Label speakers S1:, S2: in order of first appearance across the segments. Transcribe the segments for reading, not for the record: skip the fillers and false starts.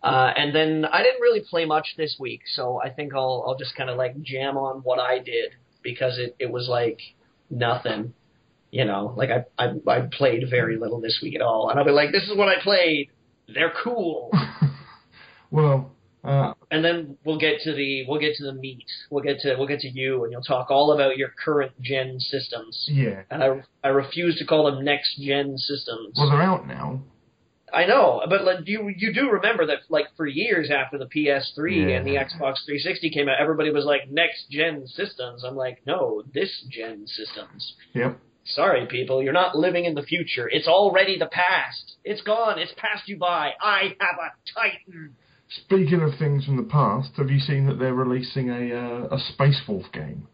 S1: And then I didn't really play much this week, so I think I'll just kind of like jam on what I did because it was like nothing, you know. Like I played very little this week at all, and I'll be like, this is what I played. They're cool.
S2: Well,
S1: and then we'll get to the meat. We'll get to you, and you'll talk all about your current gen systems.
S2: Yeah.
S1: And I refuse to call them next gen systems.
S2: Well, they're out now.
S1: I know, but like, you do remember that like for years after the PS3 and the Xbox 360 came out, everybody was like next gen systems. I'm like, no, this gen systems.
S2: Yep.
S1: Sorry, people, you're not living in the future. It's already the past. It's gone. It's passed you by. I have a Titan.
S2: Speaking of things from the past, have you seen that they're releasing a Space Wolf game?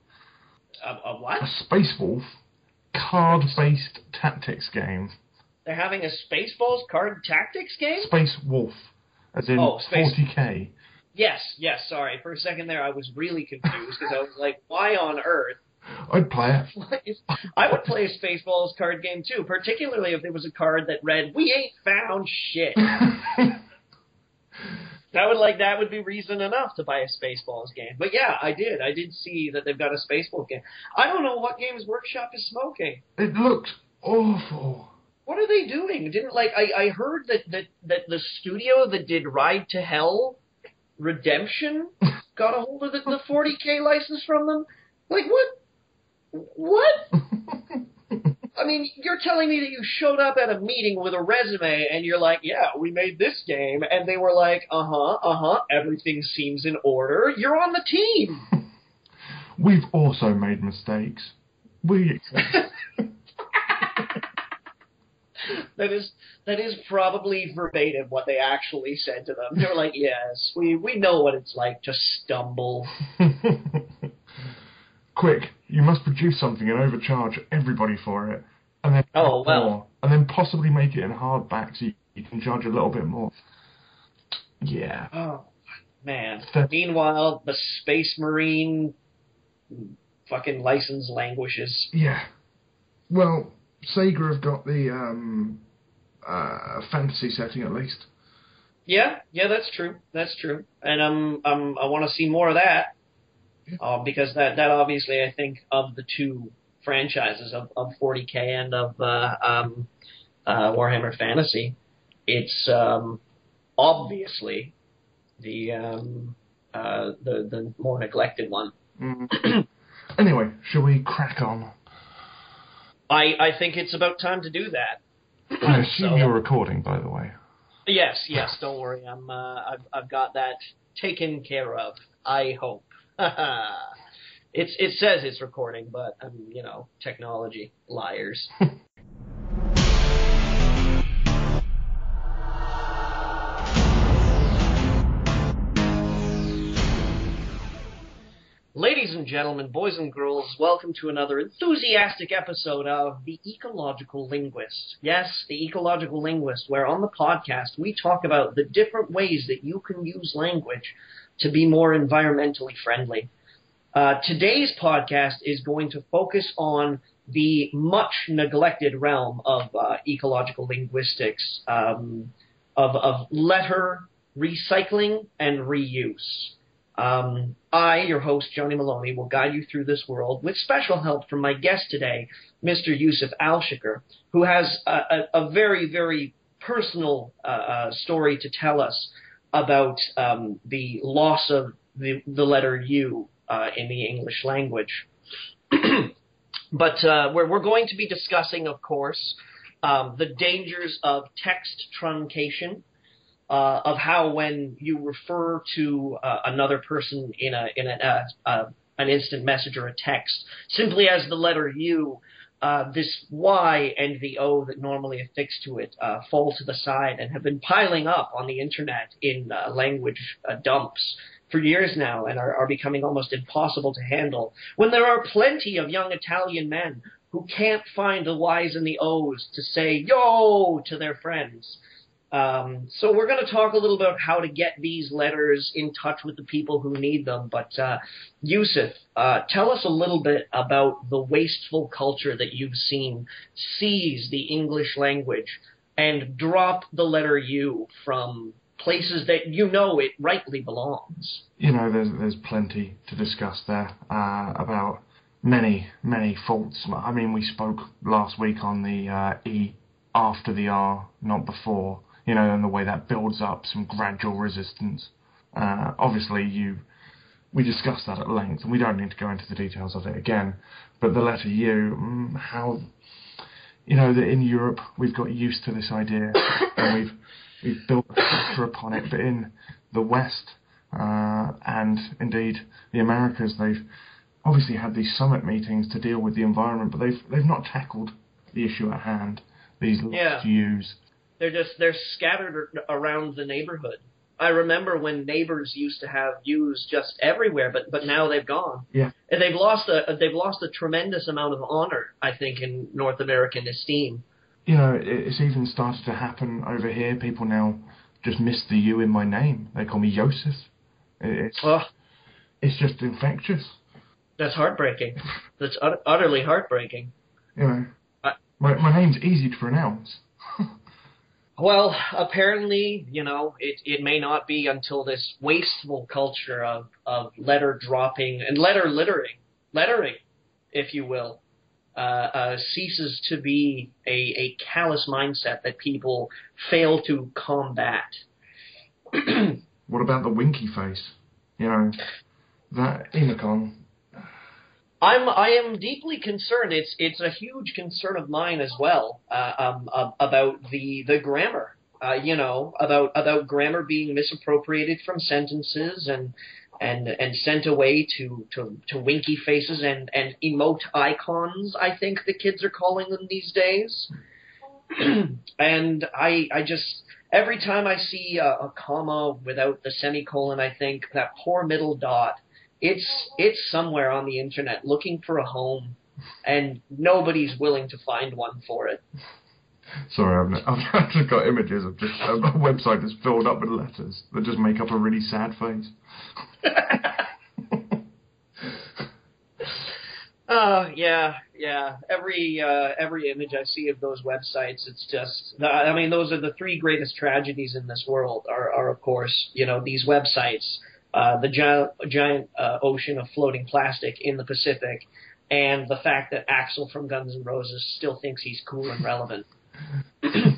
S1: A what?
S2: A Space Wolf card-based tactics game.
S1: They're having a Spaceballs card tactics game?
S2: Space Wolf, as in 40k.
S1: Yes, sorry. For a second there, I was really confused because I was like, why on earth?
S2: I'd play
S1: it. I would play a Spaceballs card game too, particularly if there was a card that read, "We ain't found shit." That would be reason enough to buy a Spaceballs game. But yeah, I did see that they've got a Spaceballs game. I don't know what Games Workshop is smoking.
S2: It looked awful.
S1: What are they doing? I heard that the studio that did Ride to Hell Redemption got a hold of the 40k license from them? Like, what? I mean, you're telling me that you showed up at a meeting with a resume and you're like, yeah, we made this game, and they were like, everything seems in order. You're on the team.
S2: We've also made mistakes.
S1: That is probably verbatim what they actually said to them. They were like, yes, we know what it's like to stumble.
S2: Quick, you must produce something and overcharge everybody for it. And then more, and then possibly make it in hardback so you can charge a little bit more. Yeah.
S1: Oh, man. Meanwhile, the Space Marine fucking license languishes.
S2: Yeah. Well, Sega have got the fantasy setting at least.
S1: Yeah, that's true. And I want to see more of that. Because that obviously, I think, of the two franchises of 40k and of Warhammer Fantasy, it's obviously the more neglected one.
S2: Anyway, shall we crack on?
S1: I think it's about time to do that.
S2: I assume you're recording, by the way.
S1: Yes. Don't worry, I've got that taken care of. I hope. It says it's recording, but technology liars. Ladies and gentlemen, boys and girls, welcome to another enthusiastic episode of The Ecological Linguist. Yes, The Ecological Linguist, where on the podcast we talk about the different ways that you can use language to be more environmentally friendly. Today's podcast is going to focus on the much neglected realm of ecological linguistics, of letter recycling and reuse. I, your host, Johnny Maloney, will guide you through this world with special help from my guest today, Mr. Yusuf Alshikar, who has a very, very personal story to tell us about the loss of the letter U in the English language. But we're going to be discussing, of course, the dangers of text truncation, of how when you refer to another person in an instant message or a text simply as the letter U, this Y and the O that normally affix to it fall to the side and have been piling up on the internet in language dumps for years now and are becoming almost impossible to handle, when there are plenty of young Italian men who can't find the Y's and the O's to say yo to their friends. So we're going to talk a little about how to get these letters in touch with the people who need them. But Yusuf, tell us a little bit about the wasteful culture that you've seen seize the English language and drop the letter U from places that it rightly belongs.
S2: There's plenty to discuss there about many, many faults. I mean, we spoke last week on the E after the R, not before, and the way that builds up some gradual resistance. Obviously, we discussed that at length, and we don't need to go into the details of it again, but the letter U, how, that in Europe we've got used to this idea, and we've built a structure upon it, but in the West, and indeed the Americas, they've obviously had these summit meetings to deal with the environment, but they've not tackled the issue at hand. These last U's.
S1: They're scattered around the neighborhood. I remember when neighbors used to have U's just everywhere, but now they've gone.
S2: Yeah.
S1: And they've lost a tremendous amount of honor, I think, in North American esteem.
S2: It's even started to happen over here. People now just miss the U in my name. They call me Joseph. It's just infectious.
S1: That's heartbreaking. That's utterly heartbreaking.
S2: My name's easy to pronounce.
S1: Well, apparently, it may not be until this wasteful culture of letter dropping and lettering, if you will, ceases to be a callous mindset that people fail to combat.
S2: What about the winky face? That Emicon.
S1: I am deeply concerned. It's a huge concern of mine as well, about the grammar. About grammar being misappropriated from sentences and sent away to winky faces and emote icons, I think the kids are calling them these days. And I just, every time I see a comma without the semicolon, I think that poor middle dot. It's somewhere on the internet looking for a home, and nobody's willing to find one for it.
S2: Sorry, I've just got images of just a website that's filled up with letters that just make up a really sad face.
S1: Yeah. Every image I see of those websites, it's just, those are the three greatest tragedies in this world are of course, these websites. The giant ocean of floating plastic in the Pacific, and the fact that Axl from Guns N' Roses still thinks he's cool and relevant.
S2: I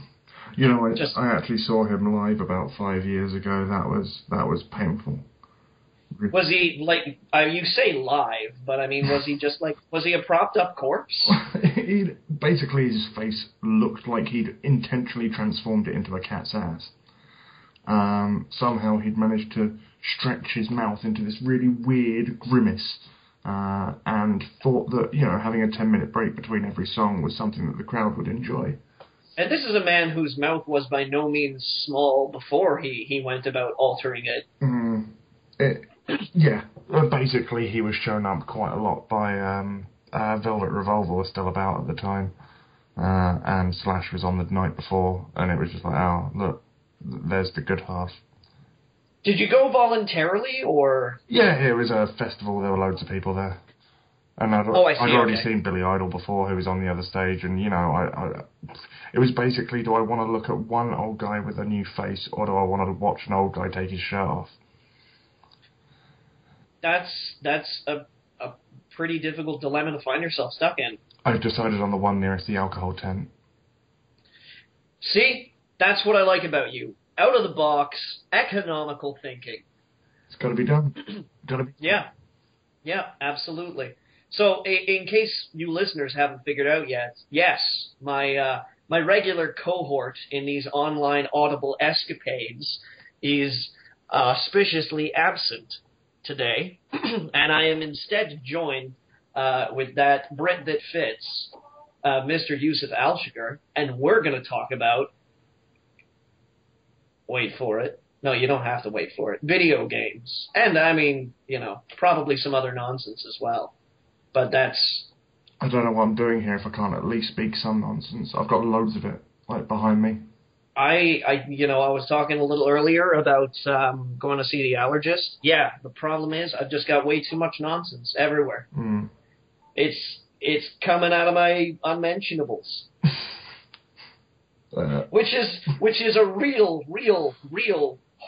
S2: actually saw him live about 5 years ago. That was painful.
S1: Was he you say live, but was he a propped up corpse?
S2: Basically, his face looked like he'd intentionally transformed it into a cat's ass. Somehow he'd managed to stretch his mouth into this really weird grimace, and thought that, having a 10-minute break between every song was something that the crowd would enjoy.
S1: And this is a man whose mouth was by no means small before he went about altering it.
S2: Basically he was shown up quite a lot by Velvet Revolver was still about at the time, and Slash was on the night before, and it was just like, oh, look, there's the good half.
S1: Did you go voluntarily, or...?
S2: Yeah, it was a festival. There were loads of people there. And I'd already seen Billy Idol before, who was on the other stage, and, it was basically, do I want to look at one old guy with a new face, or do I want to watch an old guy take his shirt off?
S1: That's a pretty difficult dilemma to find yourself stuck in.
S2: I've decided on the one nearest the alcohol tent.
S1: See? That's what I like about you. Out of the box, economical thinking.
S2: It's got to be done.
S1: Yeah, absolutely. So, in case you listeners haven't figured out yet, yes, my regular cohort in these online Audible escapades is auspiciously absent today, and I am instead joined with that Brit that fits, Mr. Yusuf Alshiger, and we're going to talk about. Wait for it. No, you don't have to wait for it. Video games. And, probably some other nonsense as well. But that's...
S2: I don't know what I'm doing here if I can't at least speak some nonsense. I've got loads of it, behind me.
S1: I was talking a little earlier about going to see the allergist. Yeah, the problem is I've just got way too much nonsense everywhere.
S2: Mm.
S1: It's coming out of my unmentionables. Which is a real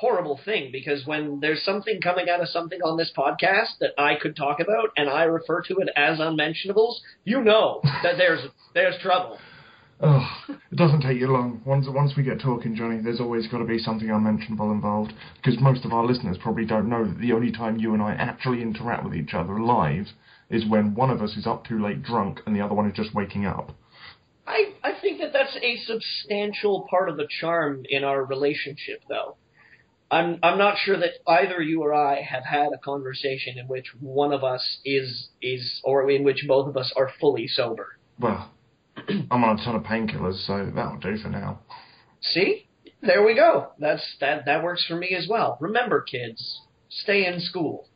S1: horrible thing, because when there's something coming out of something on this podcast that I could talk about and I refer to it as unmentionables, you know that there's trouble.
S2: Oh, it doesn't take you long. Once we get talking, Johnny, there's always got to be something unmentionable involved, because most of our listeners probably don't know that the only time you and I actually interact with each other live is when one of us is up too late drunk and the other one is just waking up.
S1: I think that that's a substantial part of the charm in our relationship, though. I'm not sure that either you or I have had a conversation in which one of us is or in which both of us are fully sober.
S2: Well, I'm on a ton of painkillers, so that'll do for now.
S1: See? There we go. That works for me as well. Remember, kids, stay in school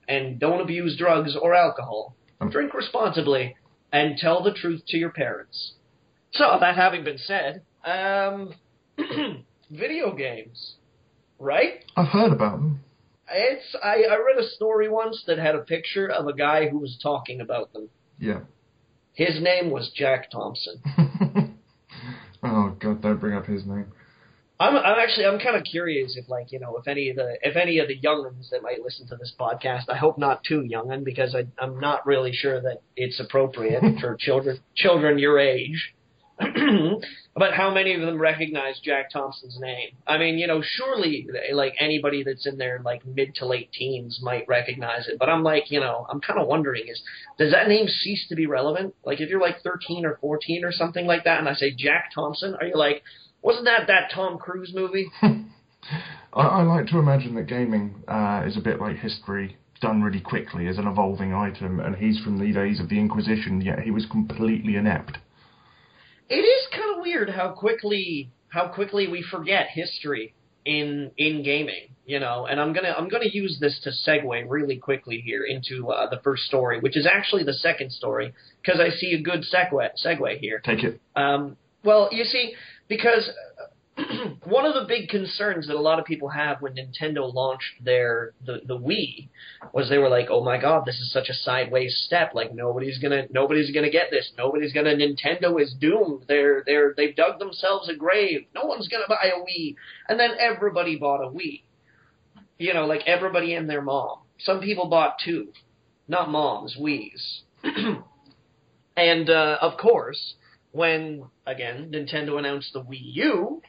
S1: and don't abuse drugs or alcohol. Drink responsibly and tell the truth to your parents. So, that having been said, video games, right?
S2: I've heard about them.
S1: I read a story once that had a picture of a guy who was talking about them.
S2: Yeah.
S1: His name was Jack Thompson.
S2: Oh God, don't bring up his name.
S1: I'm kind of curious if any of the young'uns that might listen to this podcast. I hope not too young'un, because I'm not really sure that it's appropriate for children your age. But how many of them recognize Jack Thompson's name? I mean, surely anybody that's in their mid to late teens might recognize it. But I'm I'm kind of wondering, does that name cease to be relevant? Like, if you're 13 or 14 or something like that, and I say Jack Thompson, are you wasn't that Tom Cruise movie?
S2: I like to imagine that gaming is a bit like history, done really quickly as an evolving item, and he's from the days of the Inquisition, yet he was completely inept.
S1: It is kind of weird how quickly we forget history in gaming, And I'm gonna use this to segue really quickly here into the first story, which is actually the second story, because I see a good segue here.
S2: Take it.
S1: Well, you see, because one of the big concerns that a lot of people have when Nintendo launched the Wii was they were like, oh my God, this is such a sideways step. Nobody's gonna get this. Nintendo is doomed. They've dug themselves a grave. No one's gonna buy a Wii. And then everybody bought a Wii. Everybody and their mom. Some people bought two, not moms, Wiis. And of course, when again Nintendo announced the Wii U.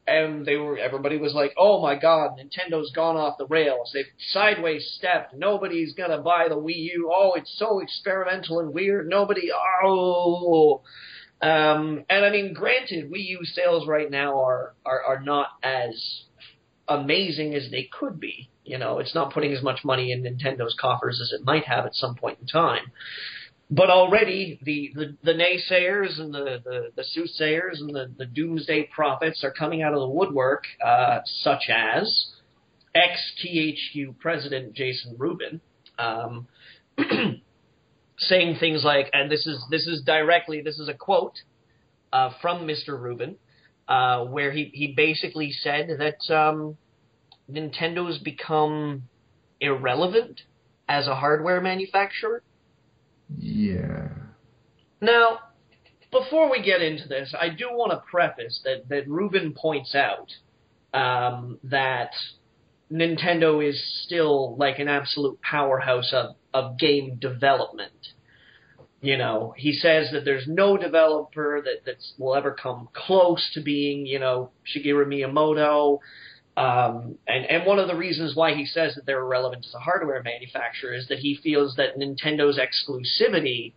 S1: And everybody was like, oh my God, Nintendo's gone off the rails. They've sideways stepped. Nobody's going to buy the Wii U. Oh, it's so experimental and weird. And I mean, granted, Wii U sales right now are not as amazing as they could be. It's not putting as much money in Nintendo's coffers as it might have at some point in time. But already the naysayers and the soothsayers and the doomsday prophets are coming out of the woodwork, such as ex-THQ president Jason Rubin, saying things like, and this is a quote from Mr. Rubin, where he basically said that Nintendo's become irrelevant as a hardware manufacturer.
S2: Yeah.
S1: Now, before we get into this, I do want to preface that Rubin points out that Nintendo is still an absolute powerhouse of game development. He says that there's no developer that will ever come close to being, Shigeru Miyamoto. And one of the reasons why he says that they're irrelevant as a hardware manufacturer is that he feels that Nintendo's exclusivity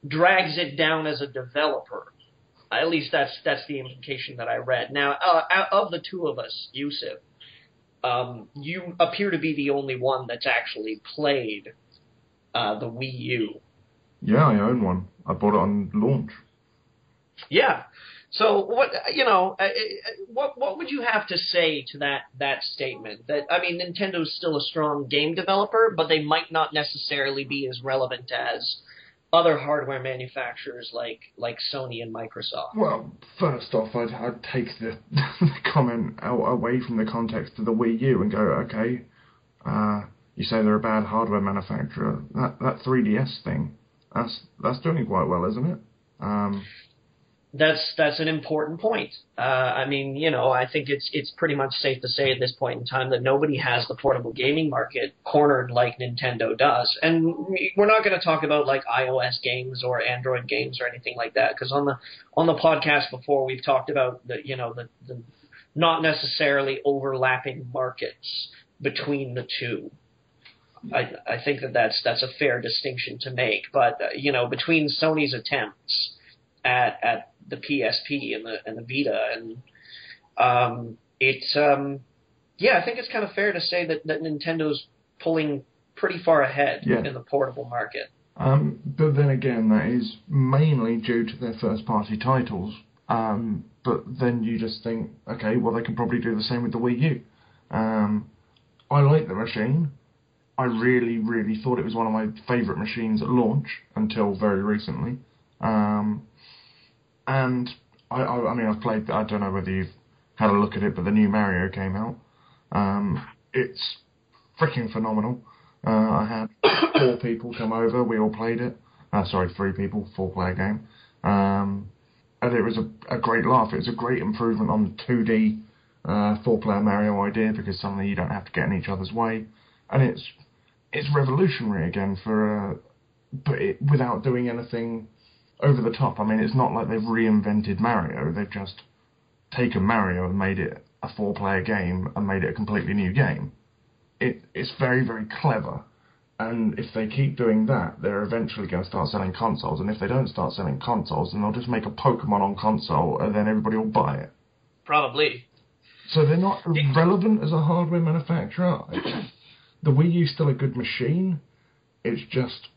S1: drags it down as a developer. At least that's the implication that I read. Now, of the two of us, Yusuf, you appear to be the only one that's actually played the Wii U.
S2: Yeah, I own one. I bought it on launch.
S1: Yeah. So what would you have to say to that statement? That, I mean, Nintendo's still a strong game developer, but they might not necessarily be as relevant as other hardware manufacturers like Sony and Microsoft.
S2: Well, first off, I'd take the comment away from the context of the Wii U and go, okay, you say they're a bad hardware manufacturer. That 3DS thing, that's doing quite well, isn't it?
S1: That's an important point. I mean, I think it's pretty much safe to say at this point in time that nobody has the portable gaming market cornered like Nintendo does. And we're not going to talk about like iOS games or Android games or anything like that, because on the podcast before we've talked about the not necessarily overlapping markets between the two. I think that's a fair distinction to make. But between Sony's attempts at the PSP and the Vita, and I think it's kind of fair to say that Nintendo's pulling pretty far ahead in the portable market.
S2: But then again, that is mainly due to their first-party titles. But then you just think, okay, well, they can probably do the same with the Wii U. I like the machine. I really, really thought it was one of my favourite machines at launch until very recently. And I mean, I've played. I don't know whether you've had a look at it, but the new Mario came out. It's freaking phenomenal. I had 4 people come over. We all played it. 3 people, 4-player game. And it was a great laugh. It was a great improvement on the 2D 4-player Mario idea, because suddenly you don't have to get in each other's way, and it's revolutionary again but without doing anything over the top. I mean, it's not like they've reinvented Mario. They've just taken Mario and made it a 4-player game and made it a completely new game. It's very, very clever. And if they keep doing that, they're eventually going to start selling consoles. And if they don't start selling consoles, then they'll just make a Pokemon on console, and then everybody will buy it.
S1: Probably.
S2: So they're not relevant as a hardware manufacturer. The Wii U's still a good machine. It's just,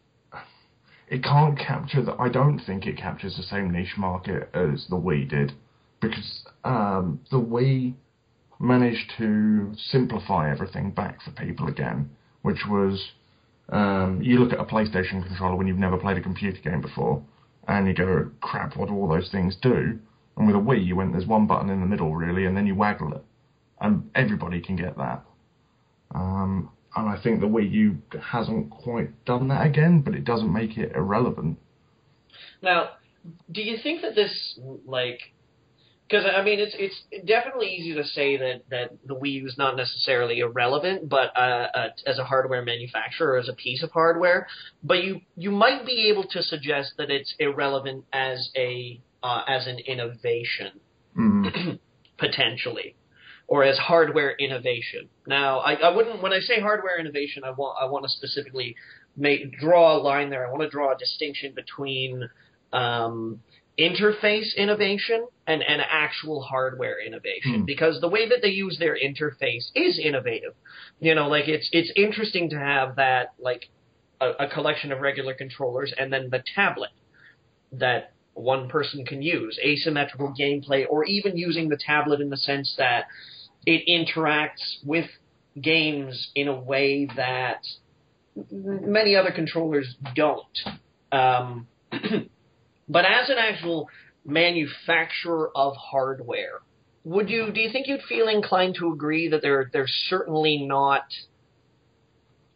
S2: it can't capture I don't think it captures the same niche market as the Wii did, because the Wii managed to simplify everything back for people again, which was, you look at a PlayStation controller when you've never played a computer game before, and you go, crap, what do all those things do? And with a Wii, you went, there's one button in the middle, really, and then you waggle it. And everybody can get that. And I think the Wii U hasn't quite done that again, but it doesn't make it irrelevant.
S1: Now, do you think that this, because, I mean, it's definitely easy to say that the Wii U is not necessarily irrelevant, but as a hardware manufacturer, as a piece of hardware, but you might be able to suggest that it's irrelevant as an innovation, potentially, or as hardware innovation. Now, I wouldn't, when I say hardware innovation, I want to specifically draw a line there. I want to draw a distinction between interface innovation and actual hardware innovation, because the way that they use their interface is innovative. It's interesting to have that, a collection of regular controllers and then the tablet that one person can use, asymmetrical gameplay, or even using the tablet in the sense that it interacts with games in a way that many other controllers don't. But as an actual manufacturer of hardware, do you think you'd feel inclined to agree that they're certainly not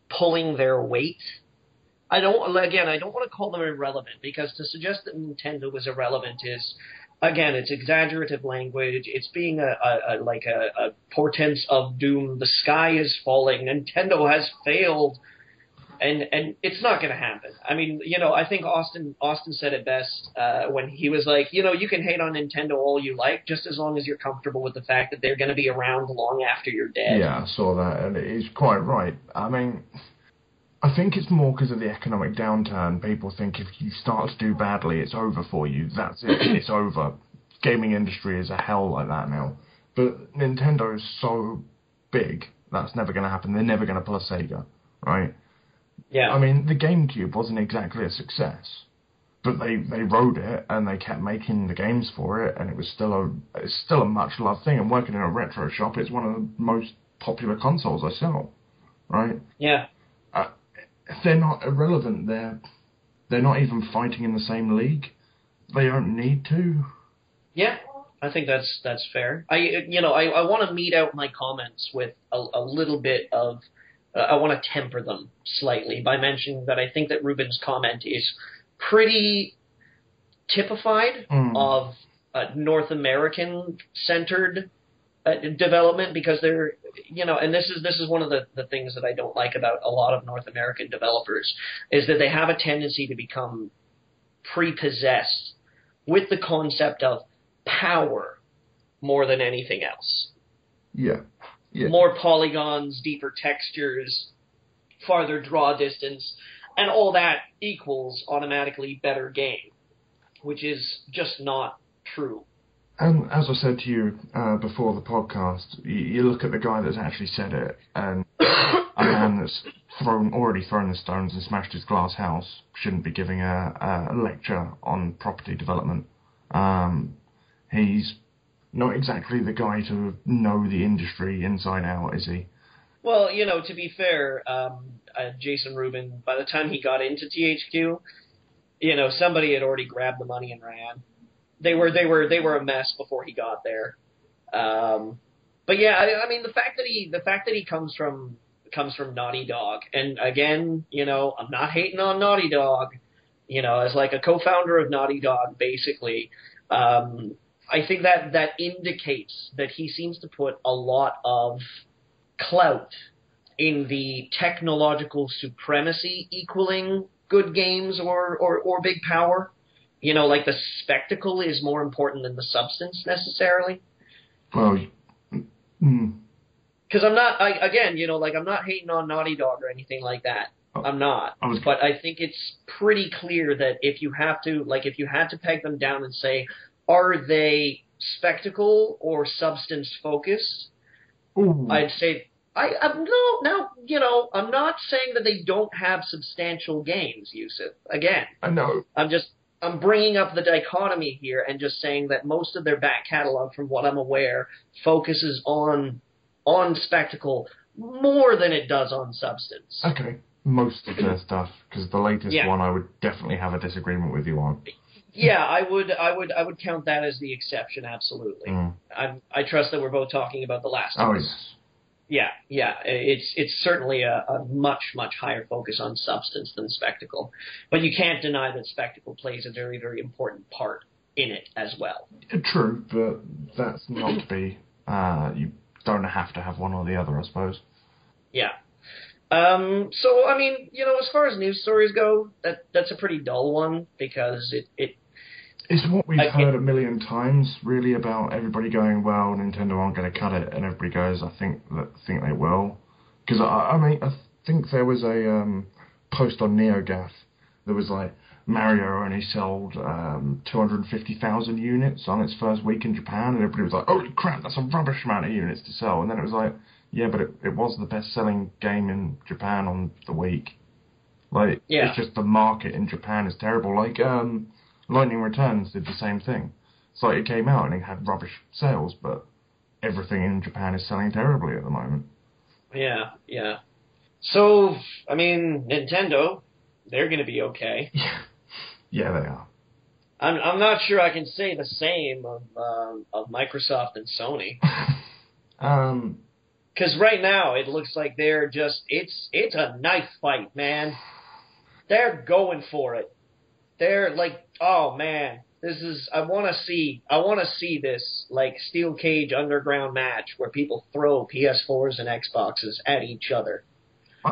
S1: pulling their weight? I don't want to call them irrelevant, because to suggest that Nintendo was irrelevant is, again, it's exaggerative language. It's being a portents of doom. The sky is falling. Nintendo has failed, and it's not going to happen. I mean, I think Austin said it best when he was like, you can hate on Nintendo all you like, just as long as you're comfortable with the fact that they're going to be around long after you're dead.
S2: Yeah, I saw that, and he's quite right. I mean, I think it's more because of the economic downturn. People think if you start to do badly, it's over for you. That's it. It's over. Gaming industry is a hell like that now. But Nintendo is so big, that's never going to happen. They're never going to pull a Sega, right?
S1: Yeah.
S2: I mean, the GameCube wasn't exactly a success, but they rode it and they kept making the games for it, and it's still a much loved thing. And working in a retro shop, it's one of the most popular consoles I sell, right?
S1: Yeah.
S2: They're not irrelevant. They're not even fighting in the same league. They don't need to.
S1: Yeah, I think that's fair. I want to meet out my comments with a little bit of. I want to temper them slightly by mentioning that I think that Ruben's comment is pretty typified of North American centered development, because they're, and this is one of the things that I don't like about a lot of North American developers, is that they have a tendency to become prepossessed with the concept of power more than anything else.
S2: Yeah.
S1: More polygons, deeper textures, farther draw distance, and all that equals automatically better game, which is just not true.
S2: And as I said to you before the podcast, you look at the guy that's actually said it, and a man that's already thrown the stones and smashed his glass house shouldn't be giving a lecture on property development. He's not exactly the guy to know the industry inside out, is he?
S1: Well, to be fair, Jason Rubin, by the time he got into THQ, somebody had already grabbed the money and ran. They were a mess before he got there. But yeah, I mean, the fact that he comes from Naughty Dog, and again, I'm not hating on Naughty Dog, as like a co-founder of Naughty Dog, basically, I think that indicates that he seems to put a lot of clout in the technological supremacy equaling good games or big power. Like the spectacle is more important than the substance necessarily.
S2: Well,
S1: because I'm not, I'm not hating on Naughty Dog or anything like that. I'm not. But I think it's pretty clear that if you had to peg them down and say, are they spectacle or substance focused?
S2: Ooh.
S1: I'd say I'm not saying that they don't have substantial games, Yusuf. Again,
S2: I know.
S1: I'm bringing up the dichotomy here and just saying that most of their back catalog, from what I'm aware, focuses on spectacle more than it does on substance.
S2: Okay, most of their stuff, because the latest one I would definitely have a disagreement with you on.
S1: Yeah, I would count that as the exception, absolutely. I trust that we're both talking about The Last of Us.
S2: Yes.
S1: Yeah, it's certainly a much, much higher focus on substance than spectacle. But you can't deny that spectacle plays a very, very important part in it as well.
S2: True, but that's not to be. You don't have to have one or the other, I suppose.
S1: Yeah. So, I mean, as far as news stories go, that's a pretty dull one, because
S2: it's what we've heard a million times, really, about everybody going, well, Nintendo aren't going to cut it, and everybody goes, I think they will. Because, I think there was a post on NeoGAF that was like, Mario only sold 250,000 units on its first week in Japan, and everybody was like, holy crap, that's a rubbish amount of units to sell. And then it was like, yeah, but it was the best-selling game in Japan on the week. Like, It's just the market in Japan is terrible. Like, Lightning Returns did the same thing. It's like it came out and it had rubbish sales, but everything in Japan is selling terribly at the moment.
S1: Yeah. So, I mean, Nintendo, they're going to be okay.
S2: Yeah, they are.
S1: I'm not sure I can say the same of Microsoft and Sony. Because right now it looks like they're just it's a knife fight, man. They're going for it. They're like, oh man, I want to see this like steel cage underground match where people throw PS4s and Xboxes at each other.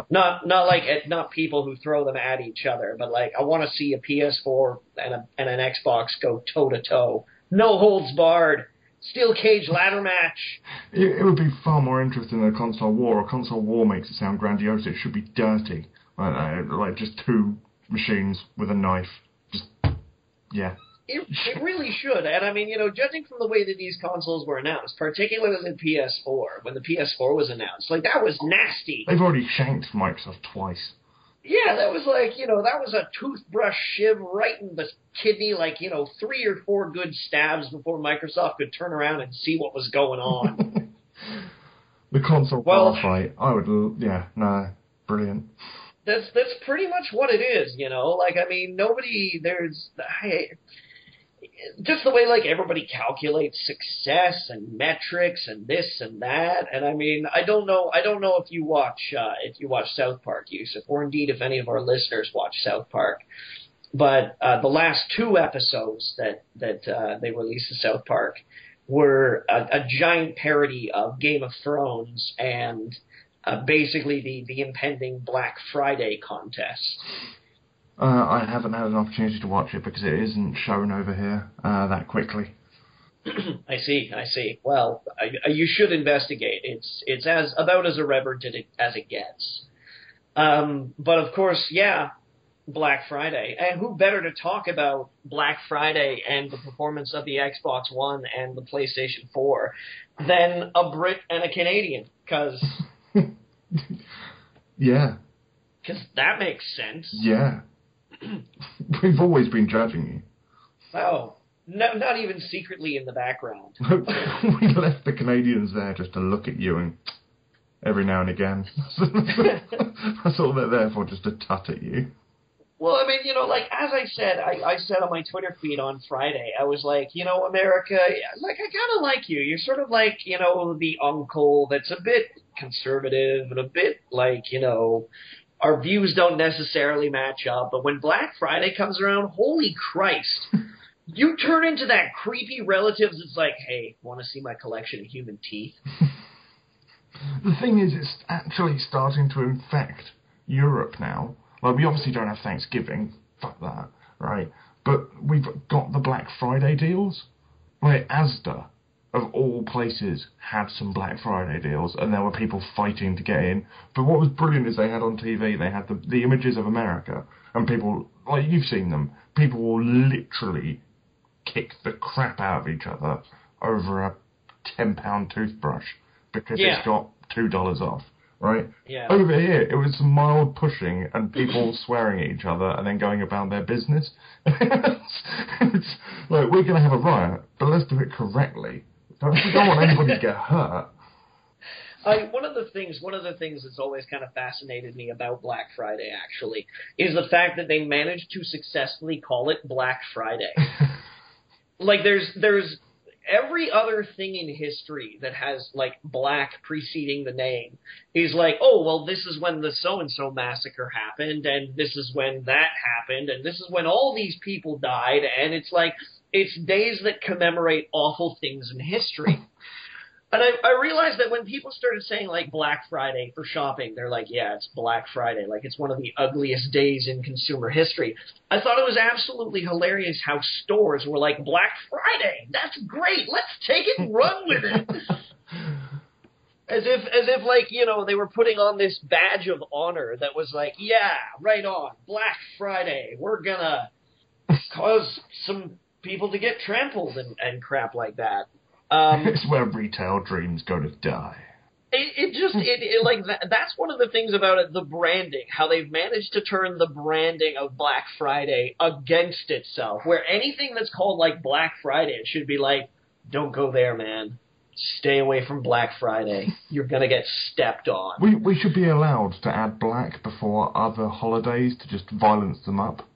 S1: Not people who throw them at each other, but like I want to see a PS4 and an Xbox go toe to toe, no holds barred, steel cage ladder match.
S2: It would be far more interesting than a console war. A console war makes it sound grandiose. It should be dirty, like just two machines with a knife. Yeah.
S1: It really should. And I mean, judging from the way that these consoles were announced, particularly the PS4, when the PS4 was announced, like, that was nasty.
S2: They've already shanked Microsoft twice.
S1: Yeah, that was like, that was a toothbrush shiv right in the kidney, like, 3 or 4 good stabs before Microsoft could turn around and see what was going on.
S2: The console war fight, brilliant.
S1: That's pretty much what it is, Like, I mean, just the way, like, everybody calculates success and metrics and this and that. And I mean, I don't know if you watch South Park, Yusuf, or indeed if any of our listeners watch South Park. But the last two episodes that they released in South Park were a giant parody of Game of Thrones and basically the impending Black Friday contest.
S2: I haven't had an opportunity to watch it because it isn't shown over here that quickly.
S1: I see. Well, you should investigate. It's about as irreverent as it gets. But of course, yeah, Black Friday. And who better to talk about Black Friday and the performance of the Xbox One and the PlayStation 4 than a Brit and a Canadian? Because
S2: yeah.
S1: Because that makes sense.
S2: Yeah. We've always been judging you.
S1: Oh, no, not even secretly in the background.
S2: We left the Canadians there just to look at you and every now and again. That's all they're there for, just to tut at you.
S1: Well, I mean, like, as I said, I said on my Twitter feed on Friday, I was like, America, like, I kind of like you. You're sort of like, the uncle that's a bit conservative and a bit like, our views don't necessarily match up, but when Black Friday comes around, holy Christ, you turn into that creepy relative that's like, hey, want to see my collection of human teeth?
S2: The thing is, it's actually starting to infect Europe now. Like, we obviously don't have Thanksgiving, fuck that, right? But we've got the Black Friday deals. Like, Asda, of all places, had some Black Friday deals, and there were people fighting to get in. But what was brilliant is they had on TV, they had the images of America, and people, like, you've seen them, people will literally kick the crap out of each other over a £10 toothbrush because it's got $2 off, right?
S1: Yeah.
S2: Over here, it was mild pushing and people swearing at each other and then going about their business. It's like, we're going to have a riot, but let's do it correctly. We don't want anybody to get hurt.
S1: One of the things that's always kind of fascinated me about Black Friday, actually, is the fact that they managed to successfully call it Black Friday. Like, there's every other thing in history that has, like, black preceding the name is like, oh, well, this is when the so-and-so massacre happened, and this is when that happened, and this is when all these people died, and it's like, it's days that commemorate awful things in history. And I realized that when people started saying, like, Black Friday for shopping, they're like, yeah, it's Black Friday. Like, it's one of the ugliest days in consumer history. I thought it was absolutely hilarious how stores were like, Black Friday, that's great, let's take it and run with it. As if, like, they were putting on this badge of honor that was like, yeah, right on, Black Friday, we're gonna cause some people to get trampled and crap like that.
S2: It's where retail dreams go to die.
S1: That's one of the things about it, the branding, how they've managed to turn the branding of Black Friday against itself, where anything that's called, like, Black Friday, it should be like, don't go there, man. Stay away from Black Friday. You're going to get stepped on.
S2: We should be allowed to add black before other holidays to just violence them up.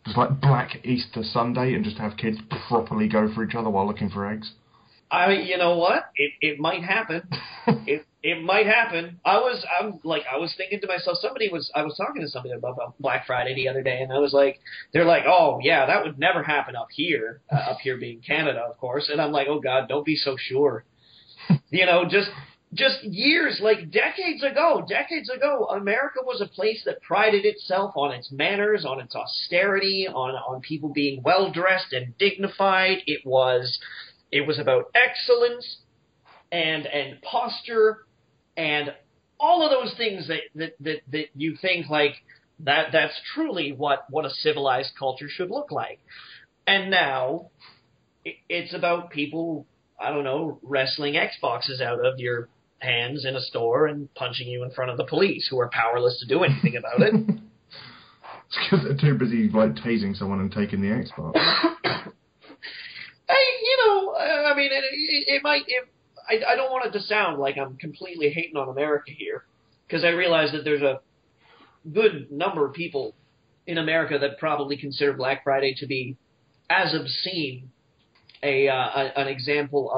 S2: Just like Black Easter Sunday and just have kids properly go for each other while looking for eggs.
S1: You know what? It might happen. It might happen. I was thinking to myself, I was talking to somebody about Black Friday the other day, and I was like, they're like, oh yeah, that would never happen up here being Canada, of course. And I'm like, oh God, don't be so sure. Just years, like decades ago, America was a place that prided itself on its manners, on its austerity, on people being well dressed and dignified. It was about excellence and posture and all of those things that you think, like, that's truly what a civilized culture should look like. And now it's about people, I don't know, wrestling Xboxes out of your hands in a store and punching you in front of the police, who are powerless to do anything about it.
S2: It's because they're too busy, like, tasing someone and taking the Xbox.
S1: I mean, I don't want it to sound like I'm completely hating on America here, because I realize that there's a good number of people in America that probably consider Black Friday to be as obscene an example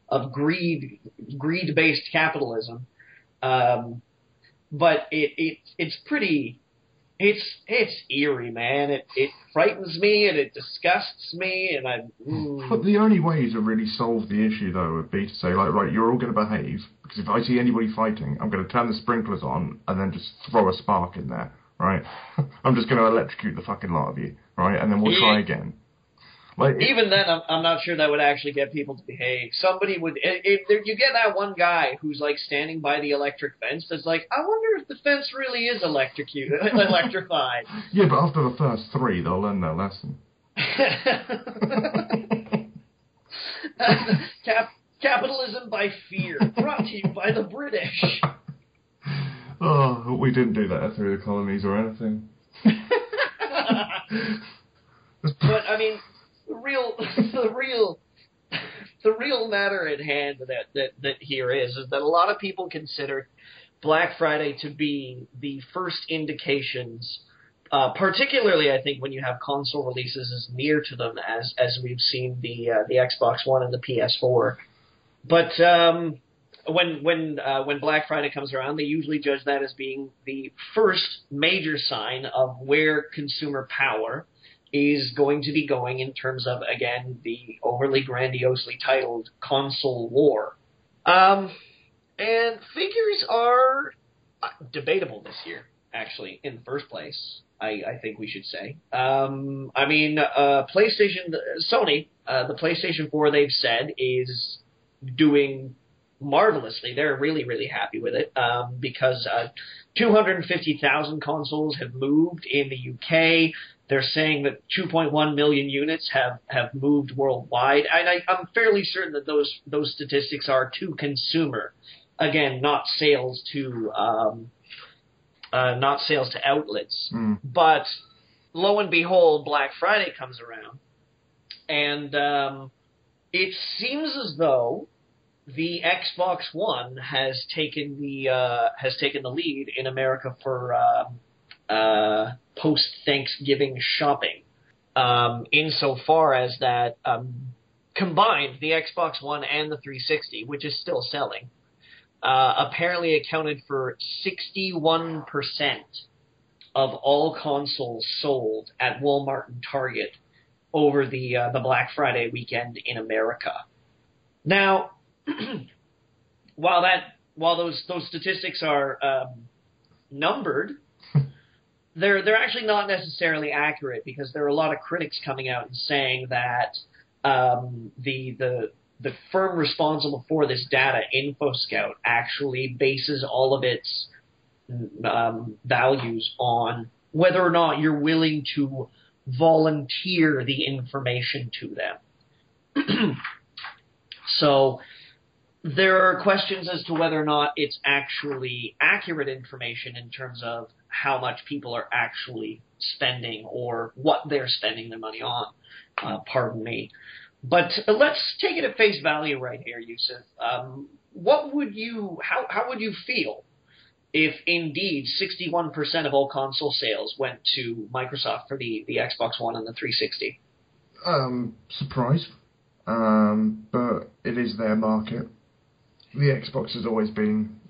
S1: of greed-based capitalism, but it's pretty It's eerie, man. It frightens me and it disgusts me, and
S2: But the only way to really solve the issue, though, would be to say, like, right, you're all going to behave, because if I see anybody fighting, I'm going to turn the sprinklers on and then just throw a spark in there, right? I'm just going to electrocute the fucking lot of you, right? And then we'll try again. Like,
S1: even then, I'm not sure that would actually get people to behave. Somebody would. You get that one guy who's like standing by the electric fence. That's like, I wonder if the fence really is electrified.
S2: Yeah, but after the first 3, they'll learn their lesson.
S1: Capitalism by fear, brought to you by the British.
S2: Oh, we didn't do that through the colonies or anything.
S1: But I mean, the real matter at hand that here is that a lot of people consider Black Friday to be the first indications, particularly I think when you have console releases as near to them as we've seen the Xbox One and the PS4. But when Black Friday comes around, they usually judge that as being the first major sign of where consumer power is going to be going in terms of, again, the overly grandiosely titled console war. And figures are debatable this year, actually, in the first place, I think we should say. PlayStation, Sony, the PlayStation 4, they've said, is doing marvelously. They're really, really happy with it because 250,000 consoles have moved in the UK. They're saying that 2.1 million units have moved worldwide. And I'm fairly certain that those statistics are to consumer. Again, not sales to outlets. But lo and behold, Black Friday comes around, and it seems as though the Xbox One has taken the lead in America for post-Thanksgiving shopping, insofar as that combined, the Xbox One and the 360, which is still selling, apparently accounted for 61% of all consoles sold at Walmart and Target over the Black Friday weekend in America. Now, while those statistics are numbered, they're actually not necessarily accurate, because there are a lot of critics coming out and saying that the firm responsible for this data, InfoScout, actually bases all of its values on whether or not you're willing to volunteer the information to them. So there are questions as to whether or not it's actually accurate information in terms of how much people are actually spending or what they're spending their money on. Pardon me. But let's take it at face value right here, Yusuf. How would you feel if indeed 61% of all console sales went to Microsoft for the Xbox One and the 360?
S2: Surprised. But it is their market. The Xbox has always been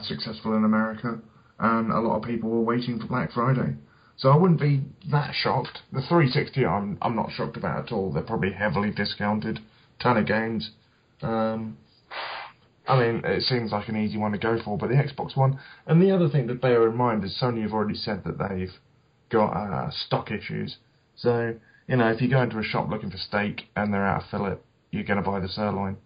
S2: successful in America, and a lot of people were waiting for Black Friday. So I wouldn't be that shocked. The 360 I'm not shocked about at all. They're probably heavily discounted. Ton of games. It seems like an easy one to go for, but the Xbox One... And the other thing to bear in mind is Sony have already said that they've got stock issues. So, if you go into a shop looking for steak and they're out of fillet, you're going to buy the sirloin.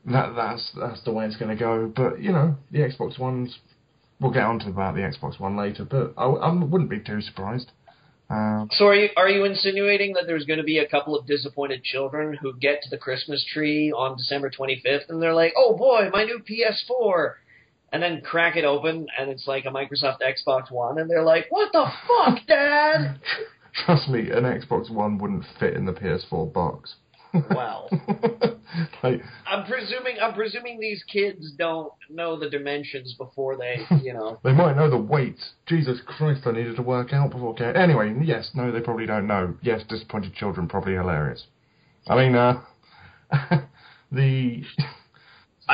S2: That's the way it's going to go. But, the Xbox One's... We'll get on to about the Xbox One later, but I wouldn't be too surprised.
S1: So are you insinuating that there's going to be a couple of disappointed children who get to the Christmas tree on December 25th and they're like, oh boy, my new PS4, and then crack it open and it's like a Microsoft Xbox One and they're like, what the fuck, Dad?
S2: Trust me, an Xbox One wouldn't fit in the PS4 box.
S1: Well, I'm presuming these kids don't know the dimensions before they,
S2: They might know the weight. Jesus Christ, I needed to work out before. Anyway, yes, no, they probably don't know. Yes, disappointed children, probably hilarious. I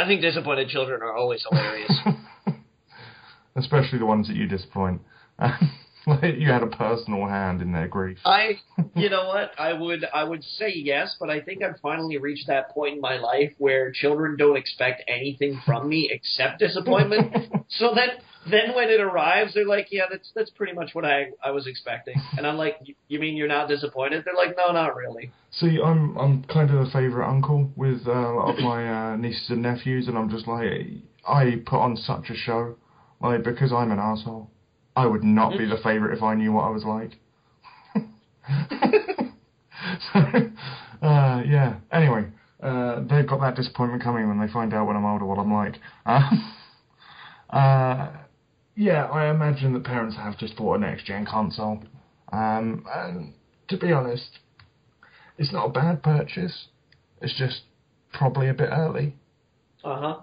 S1: think disappointed children are always hilarious.
S2: Especially the ones that you disappoint. Like you had a personal hand in their grief.
S1: You know what? I would say yes, but I think I've finally reached that point in my life where children don't expect anything from me except disappointment. So then when it arrives, they're like, yeah, that's pretty much what I was expecting. And I'm like, you mean you're not disappointed? They're like, no, not really.
S2: See, I'm kind of a favourite uncle with a lot of my nieces and nephews, and I'm just like, I put on such a show, like, because I'm an asshole. I would not be the favourite if I knew what I was like. So, yeah. Anyway, they've got that disappointment coming when they find out when I'm older what I'm like. Yeah, I imagine that parents have just bought a next-gen console. And to be honest, it's not a bad purchase. It's just probably a bit early.
S1: Uh-huh.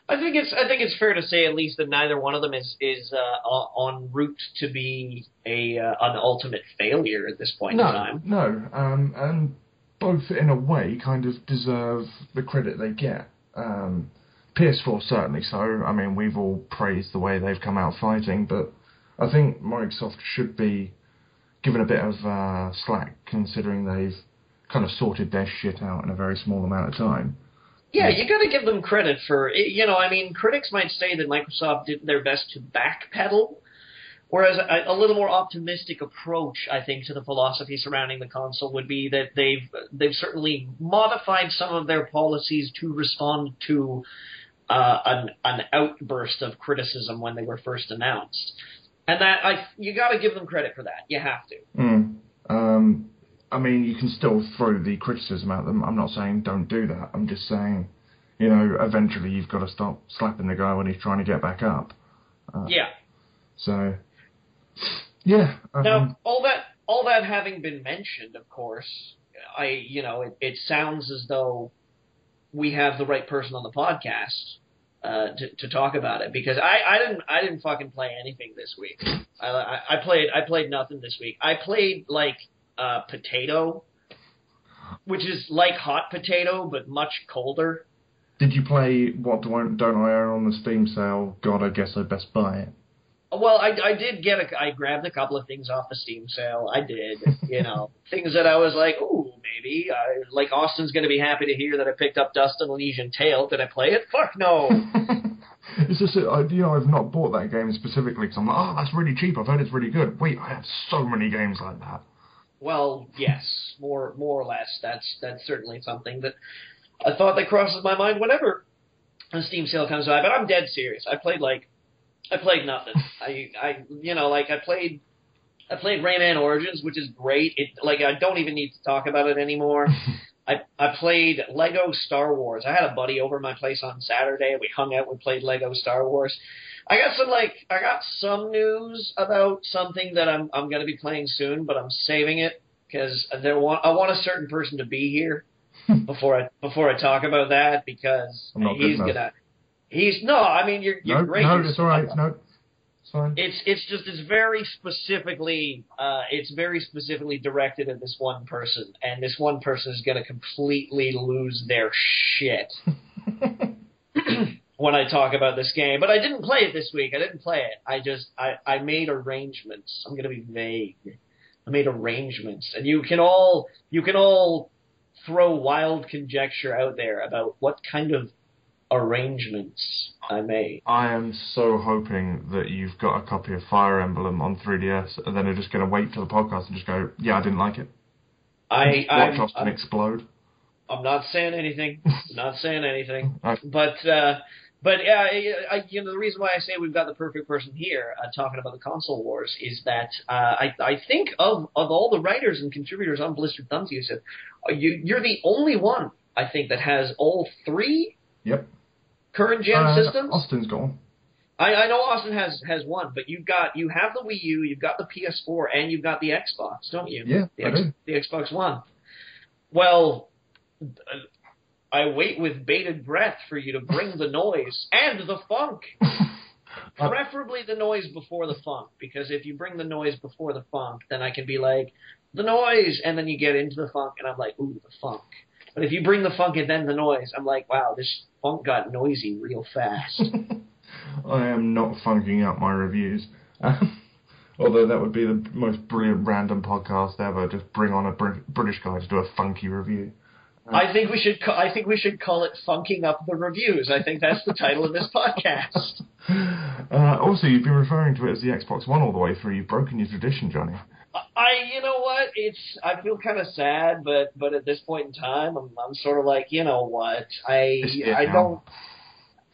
S1: I think it's fair to say at least that neither one of them is en route to be an ultimate failure at this point in time.
S2: No, and both in a way kind of deserve the credit they get. PS4 certainly so. I mean, we've all praised the way they've come out fighting, but I think Microsoft should be given a bit of slack considering they've kind of sorted their shit out in a very small amount of time.
S1: Yeah, you got to give them credit for, I mean, critics might say that Microsoft did their best to backpedal, whereas a little more optimistic approach, I think, to the philosophy surrounding the console would be that they've certainly modified some of their policies to respond to an outburst of criticism when they were first announced, and that you got to give them credit for that. You have to.
S2: I mean, you can still throw the criticism at them. I'm not saying don't do that. I'm just saying, eventually you've got to stop slapping the guy when he's trying to get back up.
S1: Yeah.
S2: So, yeah.
S1: Now, all that having been mentioned, of course, it sounds as though we have the right person on the podcast to talk about it, because I didn't fucking play anything this week. I played nothing this week. I played like potato, which is like hot potato but much colder.
S2: Did you play What Don't I Own on the Steam sale? God, I guess I'd best buy it.
S1: Well, I did I grabbed a couple of things off the Steam sale. I did, things that I was like, ooh, maybe. Like Austin's going to be happy to hear that I picked up Dust and Elysian Tale. Did I play it? Fuck no.
S2: It's just I've not bought that game specifically because I'm like, oh, that's really cheap. I've heard it's really good. Wait, I have so many games like that.
S1: Well, yes, more or less. That's certainly something that I thought that crosses my mind whenever a Steam sale comes by. But I'm dead serious. I played nothing. I played Rayman Origins, which is great. I don't even need to talk about it anymore. I played Lego Star Wars. I had a buddy over at my place on Saturday. We hung out. We played Lego Star Wars. I got some news about something that I'm going to be playing soon, but I'm saving it because I want a certain person to be here before I talk about that, because he's gonna. You're great.
S2: No, it's all right. No, it's fine.
S1: It's very specifically directed at this one person, and this one person is going to completely lose their shit when I talk about this game. But I didn't play it this week. I didn't play it. I made arrangements. I'm going to be vague. I made arrangements, and you can all throw wild conjecture out there about what kind of arrangements I made.
S2: I am so hoping that you've got a copy of Fire Emblem on 3DS, and then you're just going to wait till the podcast and just go, yeah, I didn't like it. Watch Austin explode.
S1: I'm not saying anything.
S2: Okay.
S1: But the reason why I say we've got the perfect person here talking about the console wars is that I think of all the writers and contributors on Blistered Thumbs, you're the only one, I think, that has all three.
S2: Yep.
S1: Current gen systems.
S2: Austin's got one.
S1: I know Austin has one, but you have the Wii U, you've got the PS4, and you've got the Xbox, don't you?
S2: Yeah, I do.
S1: The Xbox One. Well, I wait with bated breath for you to bring the noise and the funk. Preferably the noise before the funk, because if you bring the noise before the funk, then I can be like, the noise, and then you get into the funk, and I'm like, ooh, the funk. But if you bring the funk and then the noise, I'm like, wow, this funk got noisy real fast.
S2: I am not funking up my reviews. Although that would be the most brilliant random podcast ever. Just bring on a British guy to do a funky review.
S1: I think we should call it "Funking Up the Reviews." I think that's the title of this podcast.
S2: Also, you've been referring to it as the Xbox One all the way through. You've broken your tradition, Johnny.
S1: You know what? I feel kind of sad, but at this point in time, I'm sort of like, you know what? I don't.